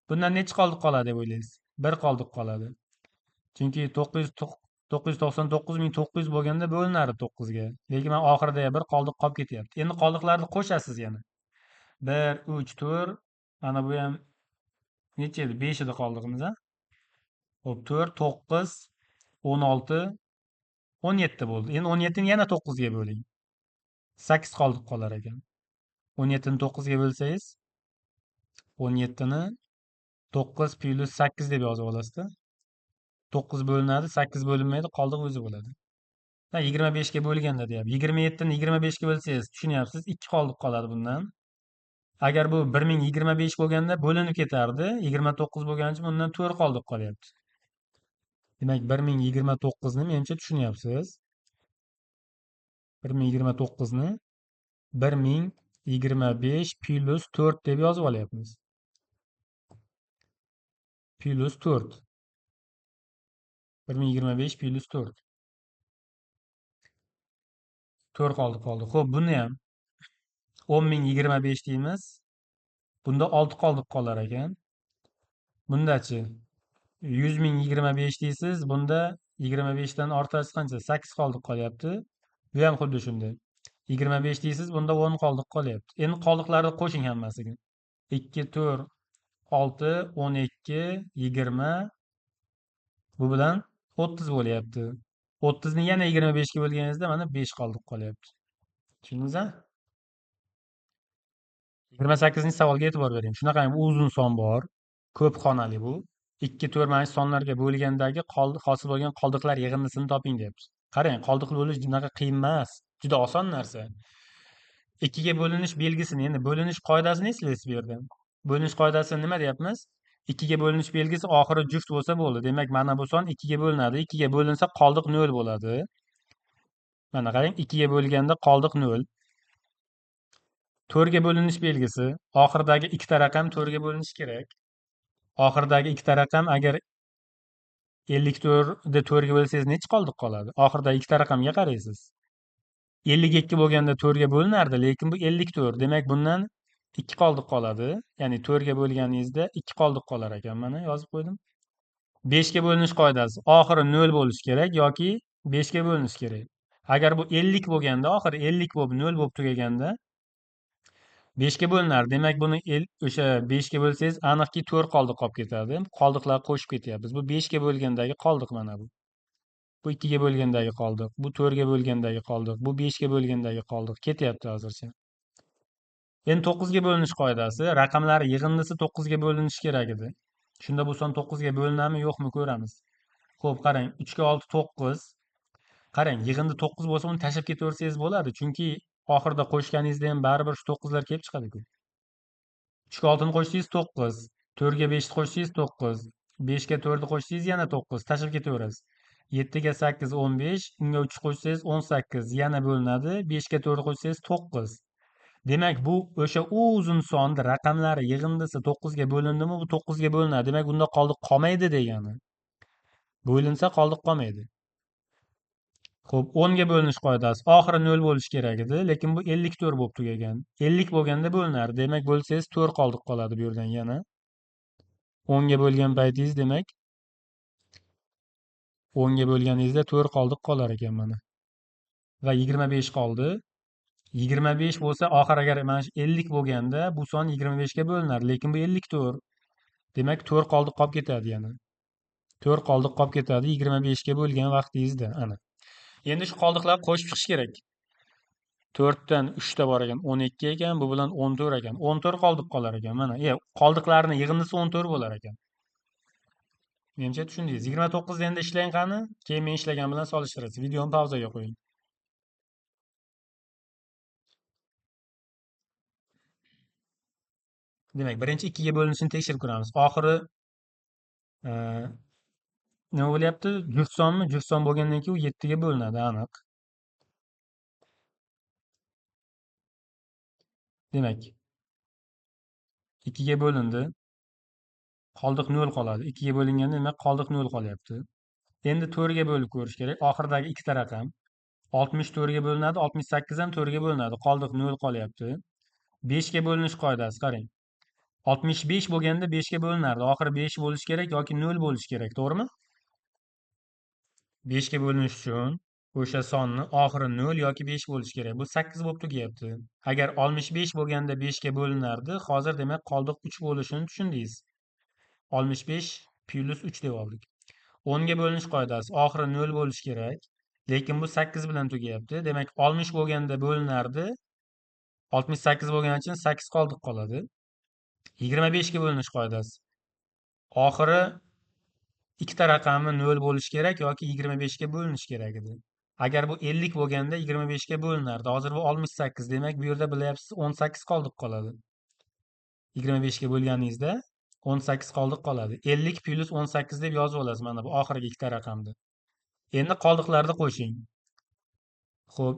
Bundan nechi qoldiq qoladi deb o'ylaysiz? 1 qoldiq qoladi. Chunki 999.900 bo'lganda bo'linadi 9 ga. Lekin mana oxirida 1 qoldiq qolib ketyapti. Endi qoldiqlarni qo'shasiz yana. 1, 3, 4, mana bu ham necha edi? 5 edi qoldig'imiz, a? Xo'p, 4, 9, 16, 17 bo'ldi. Endi 17 ni yana 9 ga bo'ling. 8 qoldiq qolar ekan. 17 ni 9 ga bo'lsangiz, 17 ni 9 plus 8 deb yozib olasizda. 9 bo'linadi, 8 bo'linmaydi, qoldiq o'zi bo'ladi. 25 ga bo'lganda deyapti. 27 ni 25 ga bo'lsangiz, tushunyapsiz, 2 qoldiq qoladi bundan. Agar bu 1025 bo'lganda bo'linib ketardi. 29 bo'lgani uchun bundan 4 qoldiq qolyapti. Demak, 1029 ni menimcha tushunyapsiz. 1029 ni 1025 plus 4 deb yozib olyapmiz. Plus 4. 1025 plus 4. 4 qoldi. Xo'p, buni ham 10.025 deymiz. Bunda 6 qoldiq qolar ekan. Bundachi 100.025 deysiz, bunda 25 dan ortasi qancha? 8 qoldiq qolyapti. Bu ham xuddi shunday. 25 deysiz, bunda 10 qoldiq qolyapti. Endi qoldiqlarni qo'shing hammasiga. 2, 4, 6, 12, 20. Bu bilan 30 bo'lyapti. 30 ni yana 25 ga bo'lganingizda mana 5 qoldiq qolyapti. Tushundingiz-a? 28-savolga e'tibor bering. Shunaqa ham uzun son bor. Ko'p xonali bu. 2, 4 mana shu sonlarga bo'lgandagi hosil bo'lgan qoldiqlar yig'indisini toping deyapti. Qarang, qoldiq bo'lish bunaqa qiyin emas. Juda oson narsa. 2 ga bo'linish belgisini, endi bo'linish qoidasini eslaysiz bu yerda. Bo'linish qoidasi nima deyapmiz? 2 ga bo'linish belgisi oxiri juft bo'lsa bo'ldi. Demak, mana bu son 2 ga bo'linadi. 2 ga bo'linsa qoldiq 0 bo'ladi. Mana qarang, 2 ga bo'lganda qoldiq 0. 4 ga bo'linish belgisi oxiridagi ikkita raqam 4 ga bo'linishi kerak. Oxiridagi ikkita raqam agar 54 da 4 ga bo'lsangiz nechi qoldiq qoladi? Oxiridagi ikkita raqamga qaraysiz. 52 bo'lganda 4 ga bo'linardi, lekin bu 54. Demak, bundan 2 qoldiq qoladi. Ya'ni 4 ga bo'lganingizda 2 qoldiq qolar ekan. Mana yozib qo'ydim. 5 ga bo'linish qoidasi. Oxiri 0 bo'lishi kerak yoki 5 ga bo'linishi kerak. Agar bu 50 bo'lganda, oxiri 50 bo'lib 0 bo'lib tugaganda 5 ga bo'linardi. Demak, buni o'sha 5 ga bo'lsangiz, aniqki 4 qoldiq qolib ketadi. Qoldiqlar qo'shib ketyapmiz. Bu 5 ga bo'lgandagi qoldiq mana bu. Bu 2 ga bo'lgandagi qoldiq. Bu 4 ga bo'lgandagi qoldiq. Bu 5 ga bo'lgandagi qoldiq. Ketyapti hozircha. Endi 9 ga bo'linish qoidasi. Raqamlar yig'indisi 9 ga bo'linishi kerak edi. Shunda bu son 9 ga bo'linadimi, yo'qmi ko'ramiz. Xo'p, qarang, 3 ga 6 9. Qarang, yig'indi 9 bo'lsa uni tashlab ketaversangiz bo'ladi. Chunki oxirida qo'shganingizda ham baribir shu 9 lar kelib chiqadi-ku. 3 ga 6 ni qo'shsangiz 9. 4 ga 5 ni qo'shsangiz 9. 5 ga 4 ni qo'shsangiz yana 9. Tashlab ketaverasiz. 7 ga 8 15, unga 3 qo'shsangiz 18, yana bo'linadi. 5 ga 4 qo'shsangiz 9. Demak, bu o'sha uzun sonda raqamlari yig'indisi 9 ga bo'lindimi, bu 9 ga bo'linadi. Demak, bunda qoldiq qolmaydi degani. Bo'linsa qoldiq qolmaydi. Xo'p, 10 ga bo'linish qoidasi. Oxiri 0 bo'lishi kerak edi, lekin bu 54 bo'lib tugagan. 50 bo'lganda bo'linardi. Demak, bo'lsangiz 4 qoldiq qoladi bu yerdan yana. 10 ga bo'lgan paytingiz, demak 10 ga bo'lganingizda 4 qoldiq qolar ekan mana. Va 25 qoldi. 25 bo'lsa, oxir agar mana shu 50 bo'lganda, bu son 25 ga bo'linar, lekin bu 54. Demak, 4 qoldiq qolib ketadi yana. 4 qoldiq qolib ketadi 25 ga bo'lgan vaqtingizda, ana. Endi shu qoldiqlarni qo'shib chiqish kerak. 4 dan 3 ta bor ekan, 12 ekan, bu bilan 14 ekan. 14 qoldiq qolar ekan, mana. Qoldiqlarni yig'indisi 14 bo'lar ekan. Menimcha tushundingiz. 29 da endi ishlang qani? Keyin men ishlagan bilan solishtirasiz. Videoni pauzaga qo'ying. Demak, birinchi 2 ga bo'linishini tekshirib ko'ramiz. Oxiri e, nima bo'lyapti? Juft sonmi? Juft son bo'lgandan keyin u 7 ga bo'linadi, aniq. Demak, 2 ga bo'lindi. Qoldiq 0 qoladi. 2 ga bo'linganda demak qoldiq 0 qolyapti. Endi 4 ga bo'lib ko'rish kerak. Oxiridagi ikkita raqam. 64 ga bo'linadi, 68 ham 4 ga bo'linadi. Qoldiq 0 qolyapti. 5 ga bo'linish qoidasi qarang. 65 bo'lganda 5 ga bo'linardi. Oxiri 5 bo'lishi kerak yoki 0 bo'lishi kerak, to'g'rimi? 5 ga bo'linish uchun o'sha sonni oxiri 0 yoki 5 bo'lishi kerak. Bu 8 bo'lib tugayapti. Agar 65 bo'lganda 5 ga bo'linardi, hozir demak qoldiq 3 bo'lishini tushundingiz. 65 plus 3 deb oldik. 10 ga bo'linish qoidasi oxiri 0 bo'lishi kerak. Lekin bu 8 bilan tugayapti. Demak 60 bo'lganda bo'linardi. 68 bo'lgani uchun 8 qoldiq qoladi. 25 ga bo'linish qoidasi. Oxiri ikkita raqami 0 bo'lishi kerak yoki 25 ga bo'linishi kerak edi. Agar bu 50 bo'lganda 25 ga bo'linardi. Hozir bu 68. Demak, bu yerda bilyapsiz 18 qoldiq qoladi. 25 ga bo'lganingizda 18 qoldiq qoladi. 50 plus 18 deb yozib olasiz mana bu oxirgi ikkita raqamni. Endi qoldiqlarni qo'shing. Xo'p,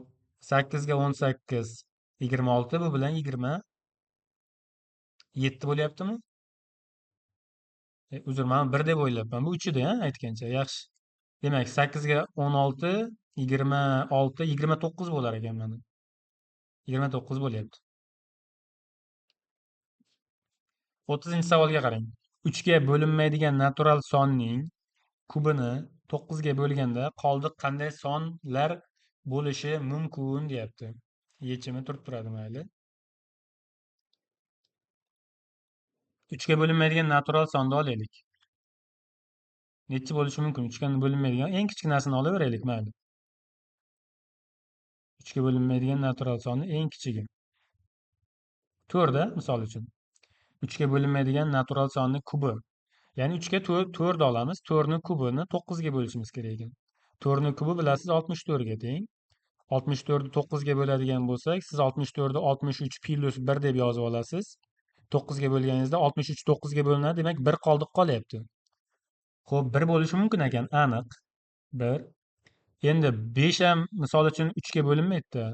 8 ga 18 26, bu bilan 27 bo'lyaptimi? Uzr, men 1 deb o'ylabman. Bu 3 edi, aytgancha. Yaxshi. Demak, 8 ga 16, 26, 29 bo'lar ekan mana. 29 bo'lyapti. 30-savolga qarang. 3 ga bo'linmaydigan natural sonning kubini 9 ga bo'lganda qoldiq qanday sonlar bo'lishi mumkin deyapti. Yechimi turib turadi, mayli. 3 ga bo'linmaydigan natural sonni olaylik. Necha bo'lishi mumkin? 3 ga bo'linmaydigan eng kichkinasini olaveraylik, mayli. 3 ga bo'linmaydigan natural sonni eng kichigi. 4 da, misol uchun. 3 ga bo'linmaydigan natural sonni kubi. Ya'ni 3 ga 4 olamiz. 4 ni kubini 9 ga bo'lishimiz kerak ekan. 4 ni kubi bilasiz 64 ga teng. 64 ni 9 ga bo'ladigan bo'lsak, siz 64 ni 63 plus 1 deb yozib olasiz. 9 ga bo'lganingizda 63 9 ga bo'linadi, demak 1 qoldiq qolyapti. Xo'p, 1 bo'lishi mumkin ekan, aniq. 1. Endi 5 ham misol uchun 3 ga bo'linmaydi-da.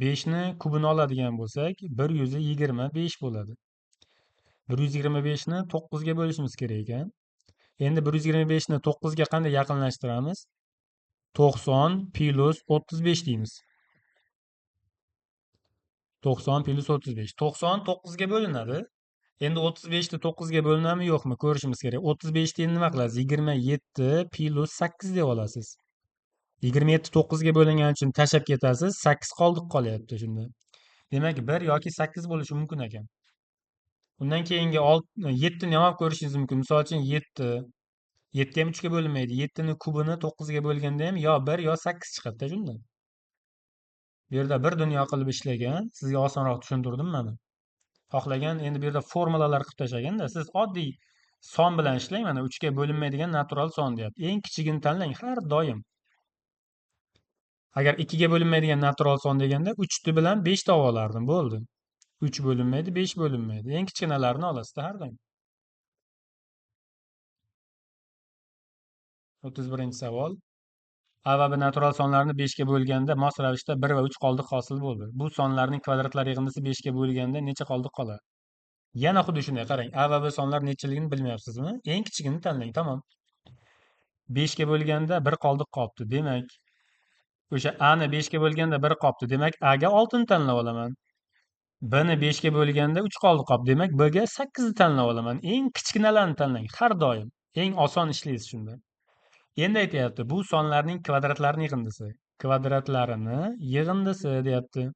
5 ni kubini oladigan bo'lsak, 125 bo'ladi. 125 ni 9 ga bo'lishimiz kerak ekan. Endi 125 ni 9 ga qanday yaqinlashtiramiz? 90 plus 35 deymiz. 90 plus 35. 90 9 ga bo'linadi. Endi 35 ni 9 ga bo'linadimi, yo'qmi ko'rishimiz kerak. 35 ni nima qilasiz? 27 plus 8 deb olasiz. 27 9 ga bo'lingani uchun tashlab ketasiz. 8 qoldiq qolyapti shunda. Demak, 1 yoki 8 bo'lishi mumkin ekan. Undan keyingi 7 ni ham olib ko'rishingiz mumkin. Misol uchun 7. 7 ham 3 ga bo'linmaydi. 7 ni kubini 9 ga bo'lganda ham yo 1 yo 8 chiqadi-da shunda. Bu yerda bir dunyo qilib ishlagan, sizga osonroq tushuntirdim mana. Xohlagan endi bu yerda formulalar qilib tashlaganda, siz oddiy son bilan ishlang, mana 3 ga bo'linmaydigan natural son deyapti. Eng kichigini tanlang har doim. Agar 2 ga bo'linmaydigan natural son deganda 3 bilan 5 topib olardim, bo'ldi. 3 bo'linmaydi, 5 bo'linmaydi. Eng kichkinalarni olasiz har doim. 31-savol. A va B natural sonlarni 5 ga bo'lganda mos ravishda 1 va 3 qoldiq hosil bo'ldi. Bu sonlarning kvadratlar yig'indisi 5 ga bo'lganda necha qoldiq qoladi? Yana xuddi shunday qarang. A va B sonlar nechiligini bilmayapsizmi? Eng kichigini tanlang, tamom. 5 ga bo'lganda 1 qoldiq qolibdi. Demak, o'sha A ni 5 ga bo'lganda 1 qolibdi. Demak, A ga 6 ni tanlab olaman. B ni 5 ga bo'lganda 3 qoldiq qolibdi. Demak, B ga 8 ni tanlab olaman. Eng kichkinalarni tanlang har doim. Eng oson ishlaysiz shunda. Endi aytyapti, bu sonlarning kvadratlarini yig'indisi. Kvadratlarini yig'indisi deyapti.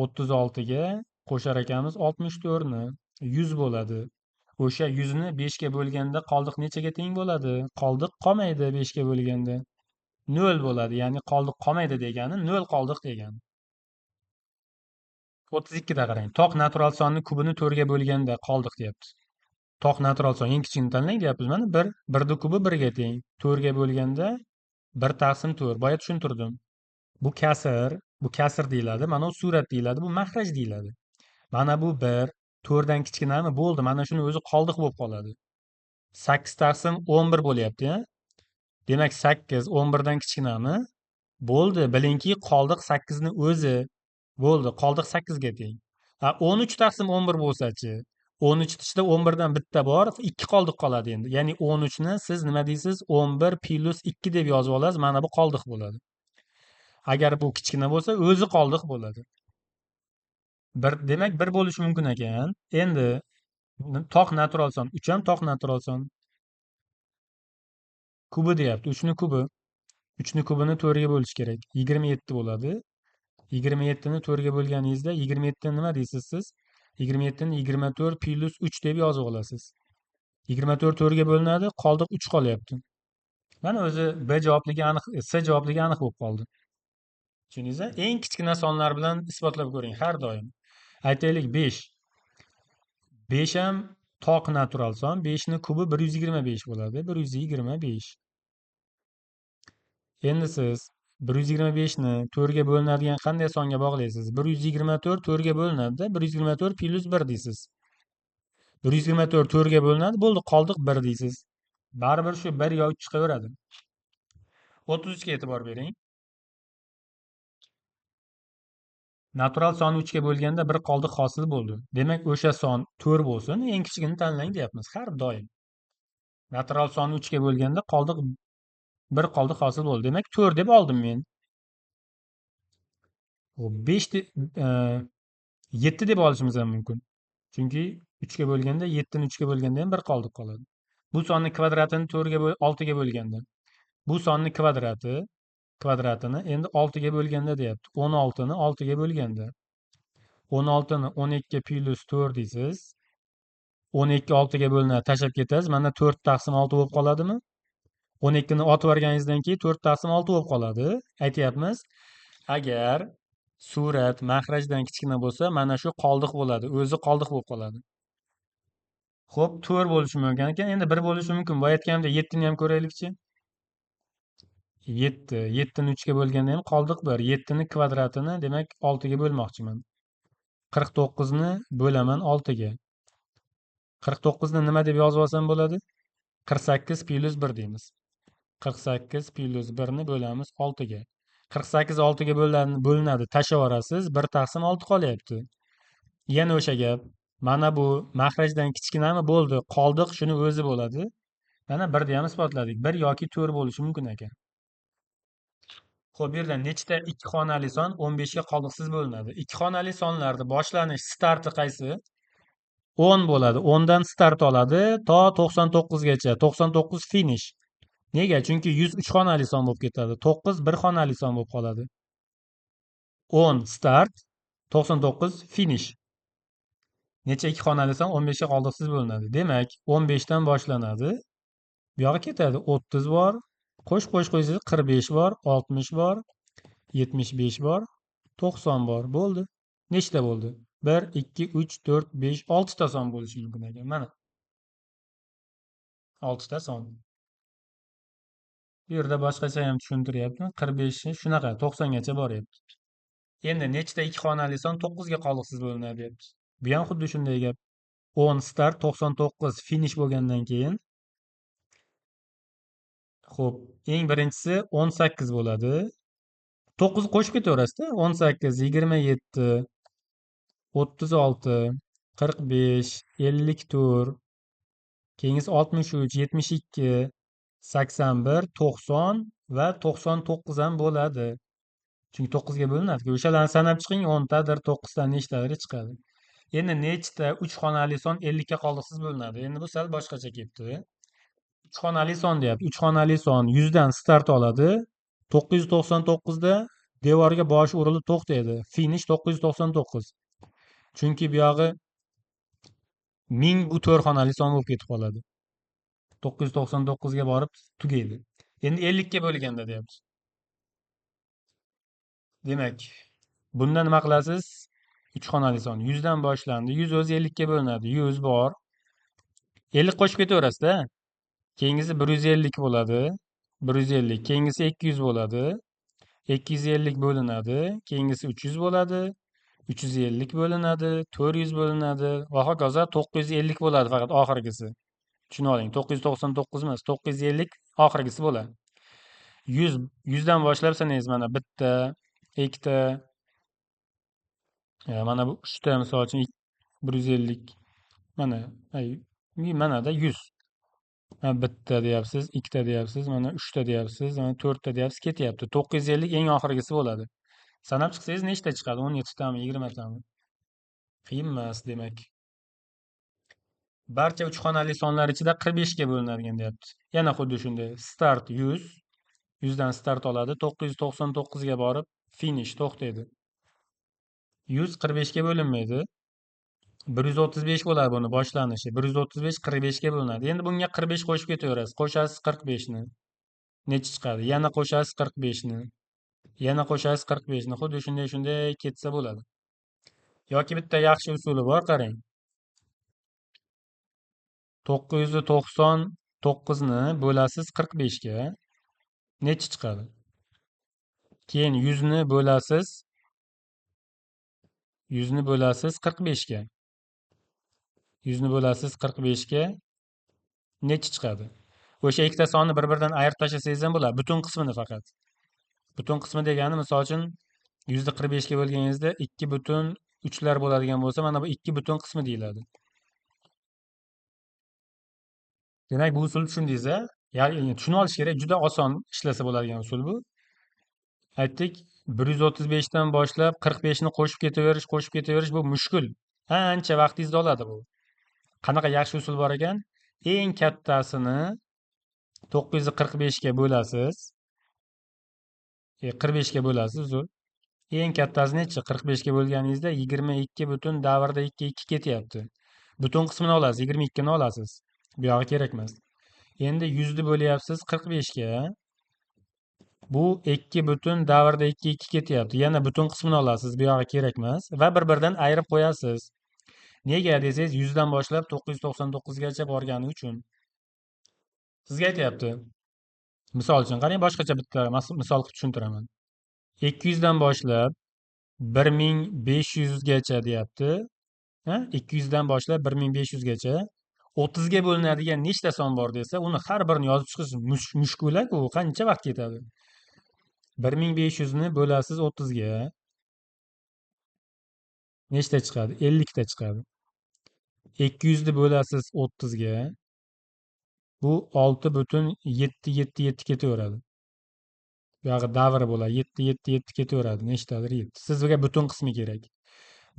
36 ga qo'shar ekanmiz 64 ni. 100 bo'ladi. O'sha 100 ni 5 ga bo'lganda qoldiq nechaga teng bo'ladi? Qoldiq qolmaydi 5 ga bo'lganda. 0 bo'ladi. Ya'ni qoldiq qolmaydi degani 0 qoldiq degani. 32 da qarang. Toq natural sonni kubini 4 ga bo'lganda qoldiq deyapti. Toq natural son eng kichigini tanlang deyapmiz. Mana 1. 1 ni kubi 1 ga teng. 4 ga bo'lganda 1 taqsim 4. Boya tushuntirdim. Bu kasr deyiladi. Mana bu surat deyiladi. Bu mahraj deyiladi. Mana bu 1, 4 dan kichkinami? Bo'ldi. Mana shuni o'zi qoldiq bo'lib qoladi. 8 taqsim 11 bo'lyapti-ya. Demak, 8 11 dan kichkinami? Bo'ldi. Bilingki, qoldiq 8 ni o'zi. Bo'ldi. Qoldiq 8 ga teng. 13 taqsim 11 bo'lsa-chi? 13 ichida 11 dan bitta bor, 2 qoldiq qoladi endi. Ya'ni 13 ni siz nima deysiz? 11 plus 2 deb yozib olasiz. Mana bu qoldiq bo'ladi. Agar bu kichkina bo'lsa, o'zi qoldiq bo'ladi. Demak, bir bo'lishi mumkin ekan. Endi tog' natural son. 3 ham tog' natural son. Kubi deyapti. 3 ni kubi. 3 ni kubini 4 ga bo'lish kerak. 27 bo'ladi. 27 ni 4 ga bo'lganingizda 27 nima deysiz siz? 27 ni 24 plus 3 deb yozib olasiz. 24 4 ga bo'linadi, qoldiq 3 qolyapti. Mana o'zi B javobligi aniq, C javobligi aniq bo'lib qoldi. Tushundingizmi? Eng kichkina sonlar bilan isbotlab ko'ring har doim. Aytaylik 5. 5 ham tog' natural son. 5 ni kubi 125 bo'ladi. 125. Endi siz 125 ni 4 ga bo'linadigan qanday songa bog'laysiz? 124 4 ga bo'linadi-da, 124 plus 1 deysiz. 124 4 ga bo'linadi, bo'ldi, qoldiq 1 deysiz. Baribir shu 1 yo 3 chiqaveradi. 33 ga e'tibor bering. Natural sonni 3 ga bo'lganda bir qoldiq hosil bo'ldi. Demak, o'sha son 4 bo'lsin, eng kichigini tanlang deyapmiz har doim. Natural sonni 3 ga bo'lganda bir qoldiq hosil bo'ldi. Demak, 4 deb oldim men. Xo'p, 7 deb olishimiz ham mumkin. Chunki 3 ga bo'lganda 7 ni 3 ga bo'lganda ham bir qoldiq qoladi. Bu sonni kvadratini 4 ga 6 ga bo'lganda. Bu sonni kvadratini endi 6 ga bo'lganda deyapti. 16 ni 6 ga bo'lganda. 16 ni 12 plus 4 deysiz. 12 6 ga bo'linadi, tashlab ketasiz. Mana 4 taqsim 6 bo'lib qoladimi? 12 ni otib yuborganingizdan keyin 4 taqsim 6 bo'lib qoladi. Aytyapmiz, agar surat mahrajdan kichkina bo'lsa, mana shu qoldiq bo'ladi. O'zi qoldiq bo'lib qoladi. Xo'p, 4 bo'lishi mumkin ekan. Endi 1 bo'lishi mumkin. Bu aytganimda 7 ni ham ko'raylikchi. 7. 7 ni 3 ga bo'lganda ham qoldiq 1. 7 ni kvadratini, demak, 6 ga bo'lmoqchiman. 49 ni bo'laman 6 ga. 49 ni nima deb yozib olsam bo'ladi? 48 plus 1 deymiz. 48 plus 1 ni bo'lamiz 6 ga. 48 6 ga bo'linadi, tashlab yuborasiz, 1 taqsim 6 qolyapti. Yana o'sha gap. Mana bu mahrajdan kichkinami? Bo'ldi. Qoldiq shuni o'zi bo'ladi. Mana 1 ni ham isbotladik. 1 yoki 4 bo'lishi mumkin ekan. Xo'p, bu yerda nechta ikki xonali son 15 ga qoldiqsiz bo'linadi? Ikki xonali sonlarda boshlanish starti qaysi? 10 bo'ladi. 10 dan start oladi to 99 gacha. 99 finish. Nega? Chunki 100 uch xonali son bo'lib ketadi. 9 bir xonali son bo'lib qoladi. 10 start, 99 finish. Necha ikki xonali son 15 ga qoldiqsiz bo'linadi. Demak, 15 dan boshlanadi. Bu yoqqa ketadi. 30 bor. Qo'shib qo'ysangiz 45 bor, 60 bor, 75 bor, 90 bor. Bo'ldi. Nechta bo'ldi? 1 2 3 4 5 6 ta son bo'lishi mumkin ekan. Mana 6 ta son. Bu yerda boshqacha ham tushuntiryapti. 45 shunaqa 90 gacha boryapti. Endi nechta ikki xonali son 9 ga qoldiqsiz bo'linadi deyapti. Bu ham xuddi shunday gap. 10 start, 99 finish bo'lgandan keyin, xo'p, eng birinchisi 18 bo'ladi. 9 qo'shib ketaverasiz-da. 18, 27, 36, 45, 54, keyingisi 63, 72, 81, 90 va 99 ham bo'ladi. Chunki 9 ga bo'linadi. O'shalarni sanab chiqing, 10 tadir, 9 dan nechtadir chiqadi. Endi nechta 3 xonali son 50 ga qoldiqsiz bo'linadi? Endi bu sal boshqacha ketdi. 3 xonali son deyapti. 3 xonali son 100 dan start oladi. 999 da devorga boshi urilib to'xtaydi. Finish 999. Chunki bu yog'i 1000 bu 4 xonali son bo'lib ketib qoladi. 999 ga borib tugaydi. Endi 50 ga bo'lganda deyapti. Demak, bunda nima qilasiz? 3 xonali son 100 dan boshlandi. 100 o'zi 50 ga bo'linadi. 100 bor. 50 qo'shib ketaverasiz-da. Keyingisi 150 bo'ladi. 150. Keyingisi 200 bo'ladi. 250 bo'linadi. Keyingisi 300 bo'ladi. 350 bo'linadi. 400 bo'linadi. Va hokazo 950 bo'ladi faqat oxirgisi. Tushunib oling. 999 emas, 950 oxirgisi bo'ladi. 100 dan boshlab sanaysiz. Mana bitta, ikkita, mana bu 3 ta misol uchun 150. Mana, manada 100. Ha, bitta deyapsiz, ikkita deyapsiz, mana uchta deyapsiz, mana to'rtta deyapsiz, ketyapti. 950 eng oxirgisi bo'ladi. Sanab chiqsangiz nechta chiqadi? 17tami, 20tami? Qiyinmas demak. Barcha uch xonali sonlar ichida 45 ga bo'linadigan deyapti. Yana xuddi shunday. Start 100, 100 dan start oladi, 999 ga borib finish to'xtaydi. 100 45 ga bo'linmaydi. 135 bo'ladi buni boshlanishi. 135 45 ga bo'linadi. Endi bunga 45 qo'shib ketaverasiz. Qo'shasiz 45 ni. Nechi chiqadi? Yana qo'shasiz 45 ni. Yana qo'shasiz 45 ni. Xuddi shunday ketsa bo'ladi. Yoki bitta yaxshi usuli bor, qarang. 999 ni bo'lasiz 45 ga. Nechi chiqadi? Keyin 100 ni bo'lasiz 45 ga. 100 ni bo'lasiz 45 ga nechi chiqadi? O'sha ikkita sonni bir-biridan ayirib tashlasangiz ham bo'ladi. Butun qismini faqat. Butun qismi degani, misol uchun 100 ni 45 ga bo'lganingizda 2/3 bo'ladigan bo'lsa, mana bu 2 butun qismi deyiladi. Demak, bu usulni tushundingiz-a? Ya'ni tushunib olish kerak, juda oson ishlasa bo'ladigan usul bu. Aytdik, 135 dan boshlab 45 ni qo'shib ketaverish bu mushkul. Ancha vaqtingizni oladi bu. Qanaqa yaxshi usul bor ekan? Eng kattasini 945 ga bo'lasiz. 45 ga bo'lasiz, uzr. Eng kattasi nechi? 45 ga bo'lganingizda 22 butun davrda 2 ketyapti. Butun qismini olasiz, 22 ni olasiz. Bu yog'i kerak emas. Endi 100 ni bo'lyapsiz 45 ga. Bu 2 butun davrda 2 ketyapti. Yana butun qismini olasiz, bu yog'i kerak emas va bir-biridan ayirib qo'yasiz. Nega desangiz, 100 dan boshlab 999 gacha borgani uchun. Sizga aytyapti. Misol uchun qarang, boshqacha bitta misol qilib tushuntiraman. 200 dan boshlab 1500 gacha deyapti. 200 dan boshlab 1500 gacha 30 ga bo'linadigan nechta son bor desa, uni har birini yozib chiqish mushkul-ku, qancha vaqt ketadi? 1500 ni bo'lasiz 30 ga nechta chiqadi? 50 ta chiqadi. 200 ni bo'lasiz 30 ga bu 6/7 ketaveradi. Bu yog'i davri bo'ladi. 7 ketaveradi. Nechtadir 7. Sizga butun qismi kerak.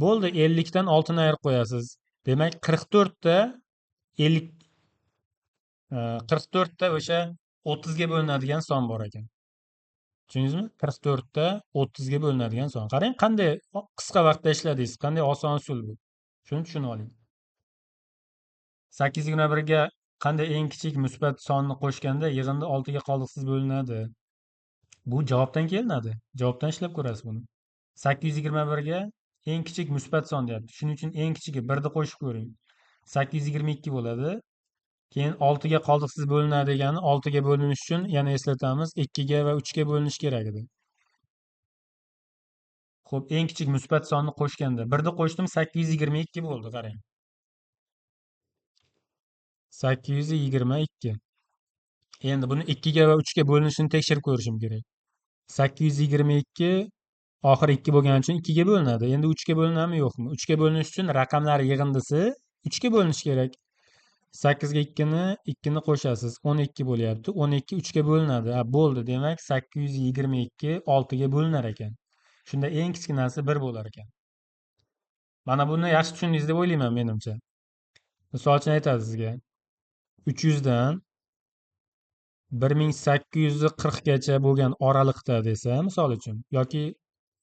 Bo'ldi, 50 dan 6 ni ayirib qo'yasiz. Demak, 44 ta 50 44 ta o'sha 30 ga bo'linadigan son bor ekan. Tushundingizmi? 44 ta 30 ga bo'linadigan son. Qarang, qanday qisqa vaqtda ishladingiz, qanday oson usul bu. Shuni tushunib oling. 821 ga qanday eng kichik musbat sonni qo'shganda yig'indi 6 ga qoldiqsiz bo'linadi? Bu javobdan kelinadi. Javobdan ishlab ko'rasiz buni. 821 ga eng kichik musbat son deyapti. Shuning uchun eng kichigi 1 ni qo'shib ko'ring. 822 bo'ladi. Keyin 6 ga qoldiqsiz bo'linadi degani 6 ga bo'linish uchun yana eslatamiz, 2 ga va 3 ga bo'linish kerak edi. Xo'p, eng kichik musbat sonni qo'shganda 1 ni qo'shdim, 822 bo'ldi, qarang. 822. Endi buni 2 ga va 3 ga bo'linishini tekshirib ko'rishim kerak. 822 oxiri 2 bo'lgani uchun 2 ga bo'linadi. Endi 3 ga bo'linadimi, yo'qmi? 3 ga bo'linish uchun raqamlar yig'indisi 3 ga bo'linishi kerak. 8 ga 2 ni qo'shasiz. 12 bo'lyapti. 12 3 ga bo'linadi. Bo'ldi. Demak, 822 6 ga bo'linar ekan. Shunda eng kichkinasi 1 bo'lar ekan. Mana buni yaxshi tushundingiz deb o'ylayman, menimcha. Misol uchun aytadi sizga. 300 dan 1840 gacha bo'lgan oraliqda desa, misol uchun, yoki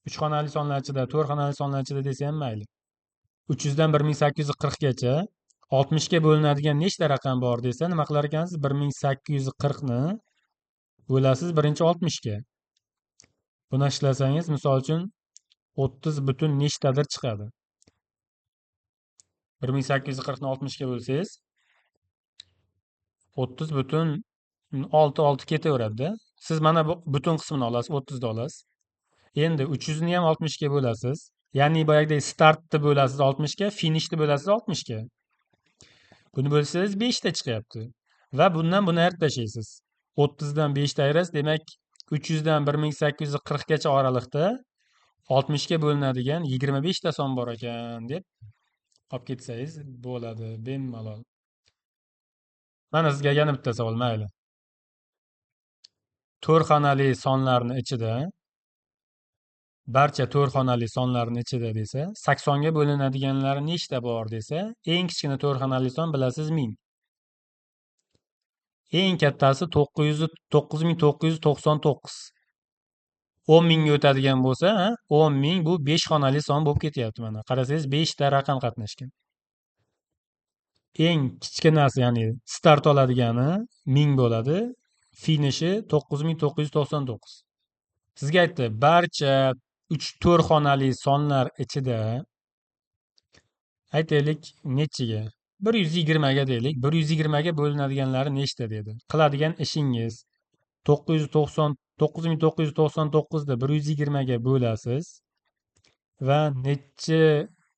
3 xonali sonlar ichida, 4 xonali sonlar ichida desa ham mayli. 300 dan 1840 gacha 60 ga bo'linadigan nechta raqam bor desa, nima qilar ekansiz? 1840 ni bo'lasiz birinchi 60 ga. Buni ishlasangiz, misol uchun 30 butun nechtadir chiqadi. 1840 ni 60 ga bo'lsangiz 30 butun 6 ketaveradi-da. Siz mana bu butun qismini olasiz, 30 ni olasiz. Endi 300 ni ham 60 ga bo'lasiz. Ya'ni boyagidek startni bo'lasiz 60 ga, finishni bo'lasiz 60 ga. Buni bo'lsangiz 5 ta chiqyapti. Va bundan buni ayirib tashlaysiz. 30 dan 5 ta ayirasiz, demak 300 dan 1840 gacha oraliqda 60 ga bo'linadigan 25 ta son bor ekan deb olib ketsangiz bo'ladi, bemalol. Mana sizga yana bitta savol, mayli. To'rt xonali sonlarni ichida, barcha to'rt xonali sonlarni ichida desa, 80 ga bo'linadiganlari nechta bor desa, eng kichkina to'rt xonali son bilasiz 1000. Eng kattasi 9999. 10 mingga o'tadigan bo'lsa, 10 ming bu 5 xonali son bo'lib ketyapti mana. Qarasangiz 5 ta raqam qatnashgan. Eng kichkinasi, ya'ni start oladigani 1000 bo'ladi, finishi 9999. Sizga aytdi, barcha 3-4 xonali sonlar ichida aytaylik nechiga? 120 ga deylik. 120 ga bo'linadiganlari nechta dedi. Qiladigan ishingiz 9999 da 120 ga bo'lasiz va nechi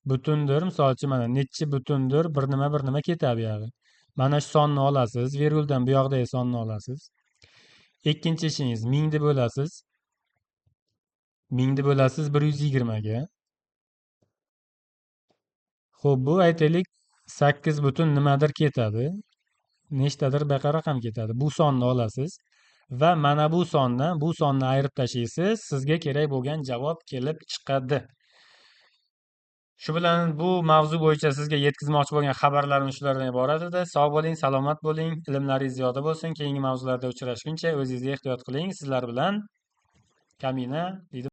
butundir, misol uchun mana nechi butundir bir nima ketadi buyog'i. Mana shu sonni olasiz, virguldan bu yoqdagi sonni olasiz. Ikkinchi ishingiz 1000 ni bo'lasiz. 1000 ni bo'lasiz 120 ga. Xo'p, bu aytaylik 8 butun nimadir ketadi. Nechtadir baqa raqam ketadi. Bu sonni olasiz va mana bu sonni ayirib tashlaysiz, sizga kerak bo'lgan javob kelib chiqadi. Shu bilan bu mavzu bo'yicha sizga yetkazmoqchi bo'lgan xabarlarim shulardan iborat edi. Sog' bo'ling, salomat bo'ling, ilmlaringiz ziyoda bo'lsin. Keyingi mavzularda uchrashguncha o'zingizga ehtiyot qiling. Sizlar bilan Kamina deydi.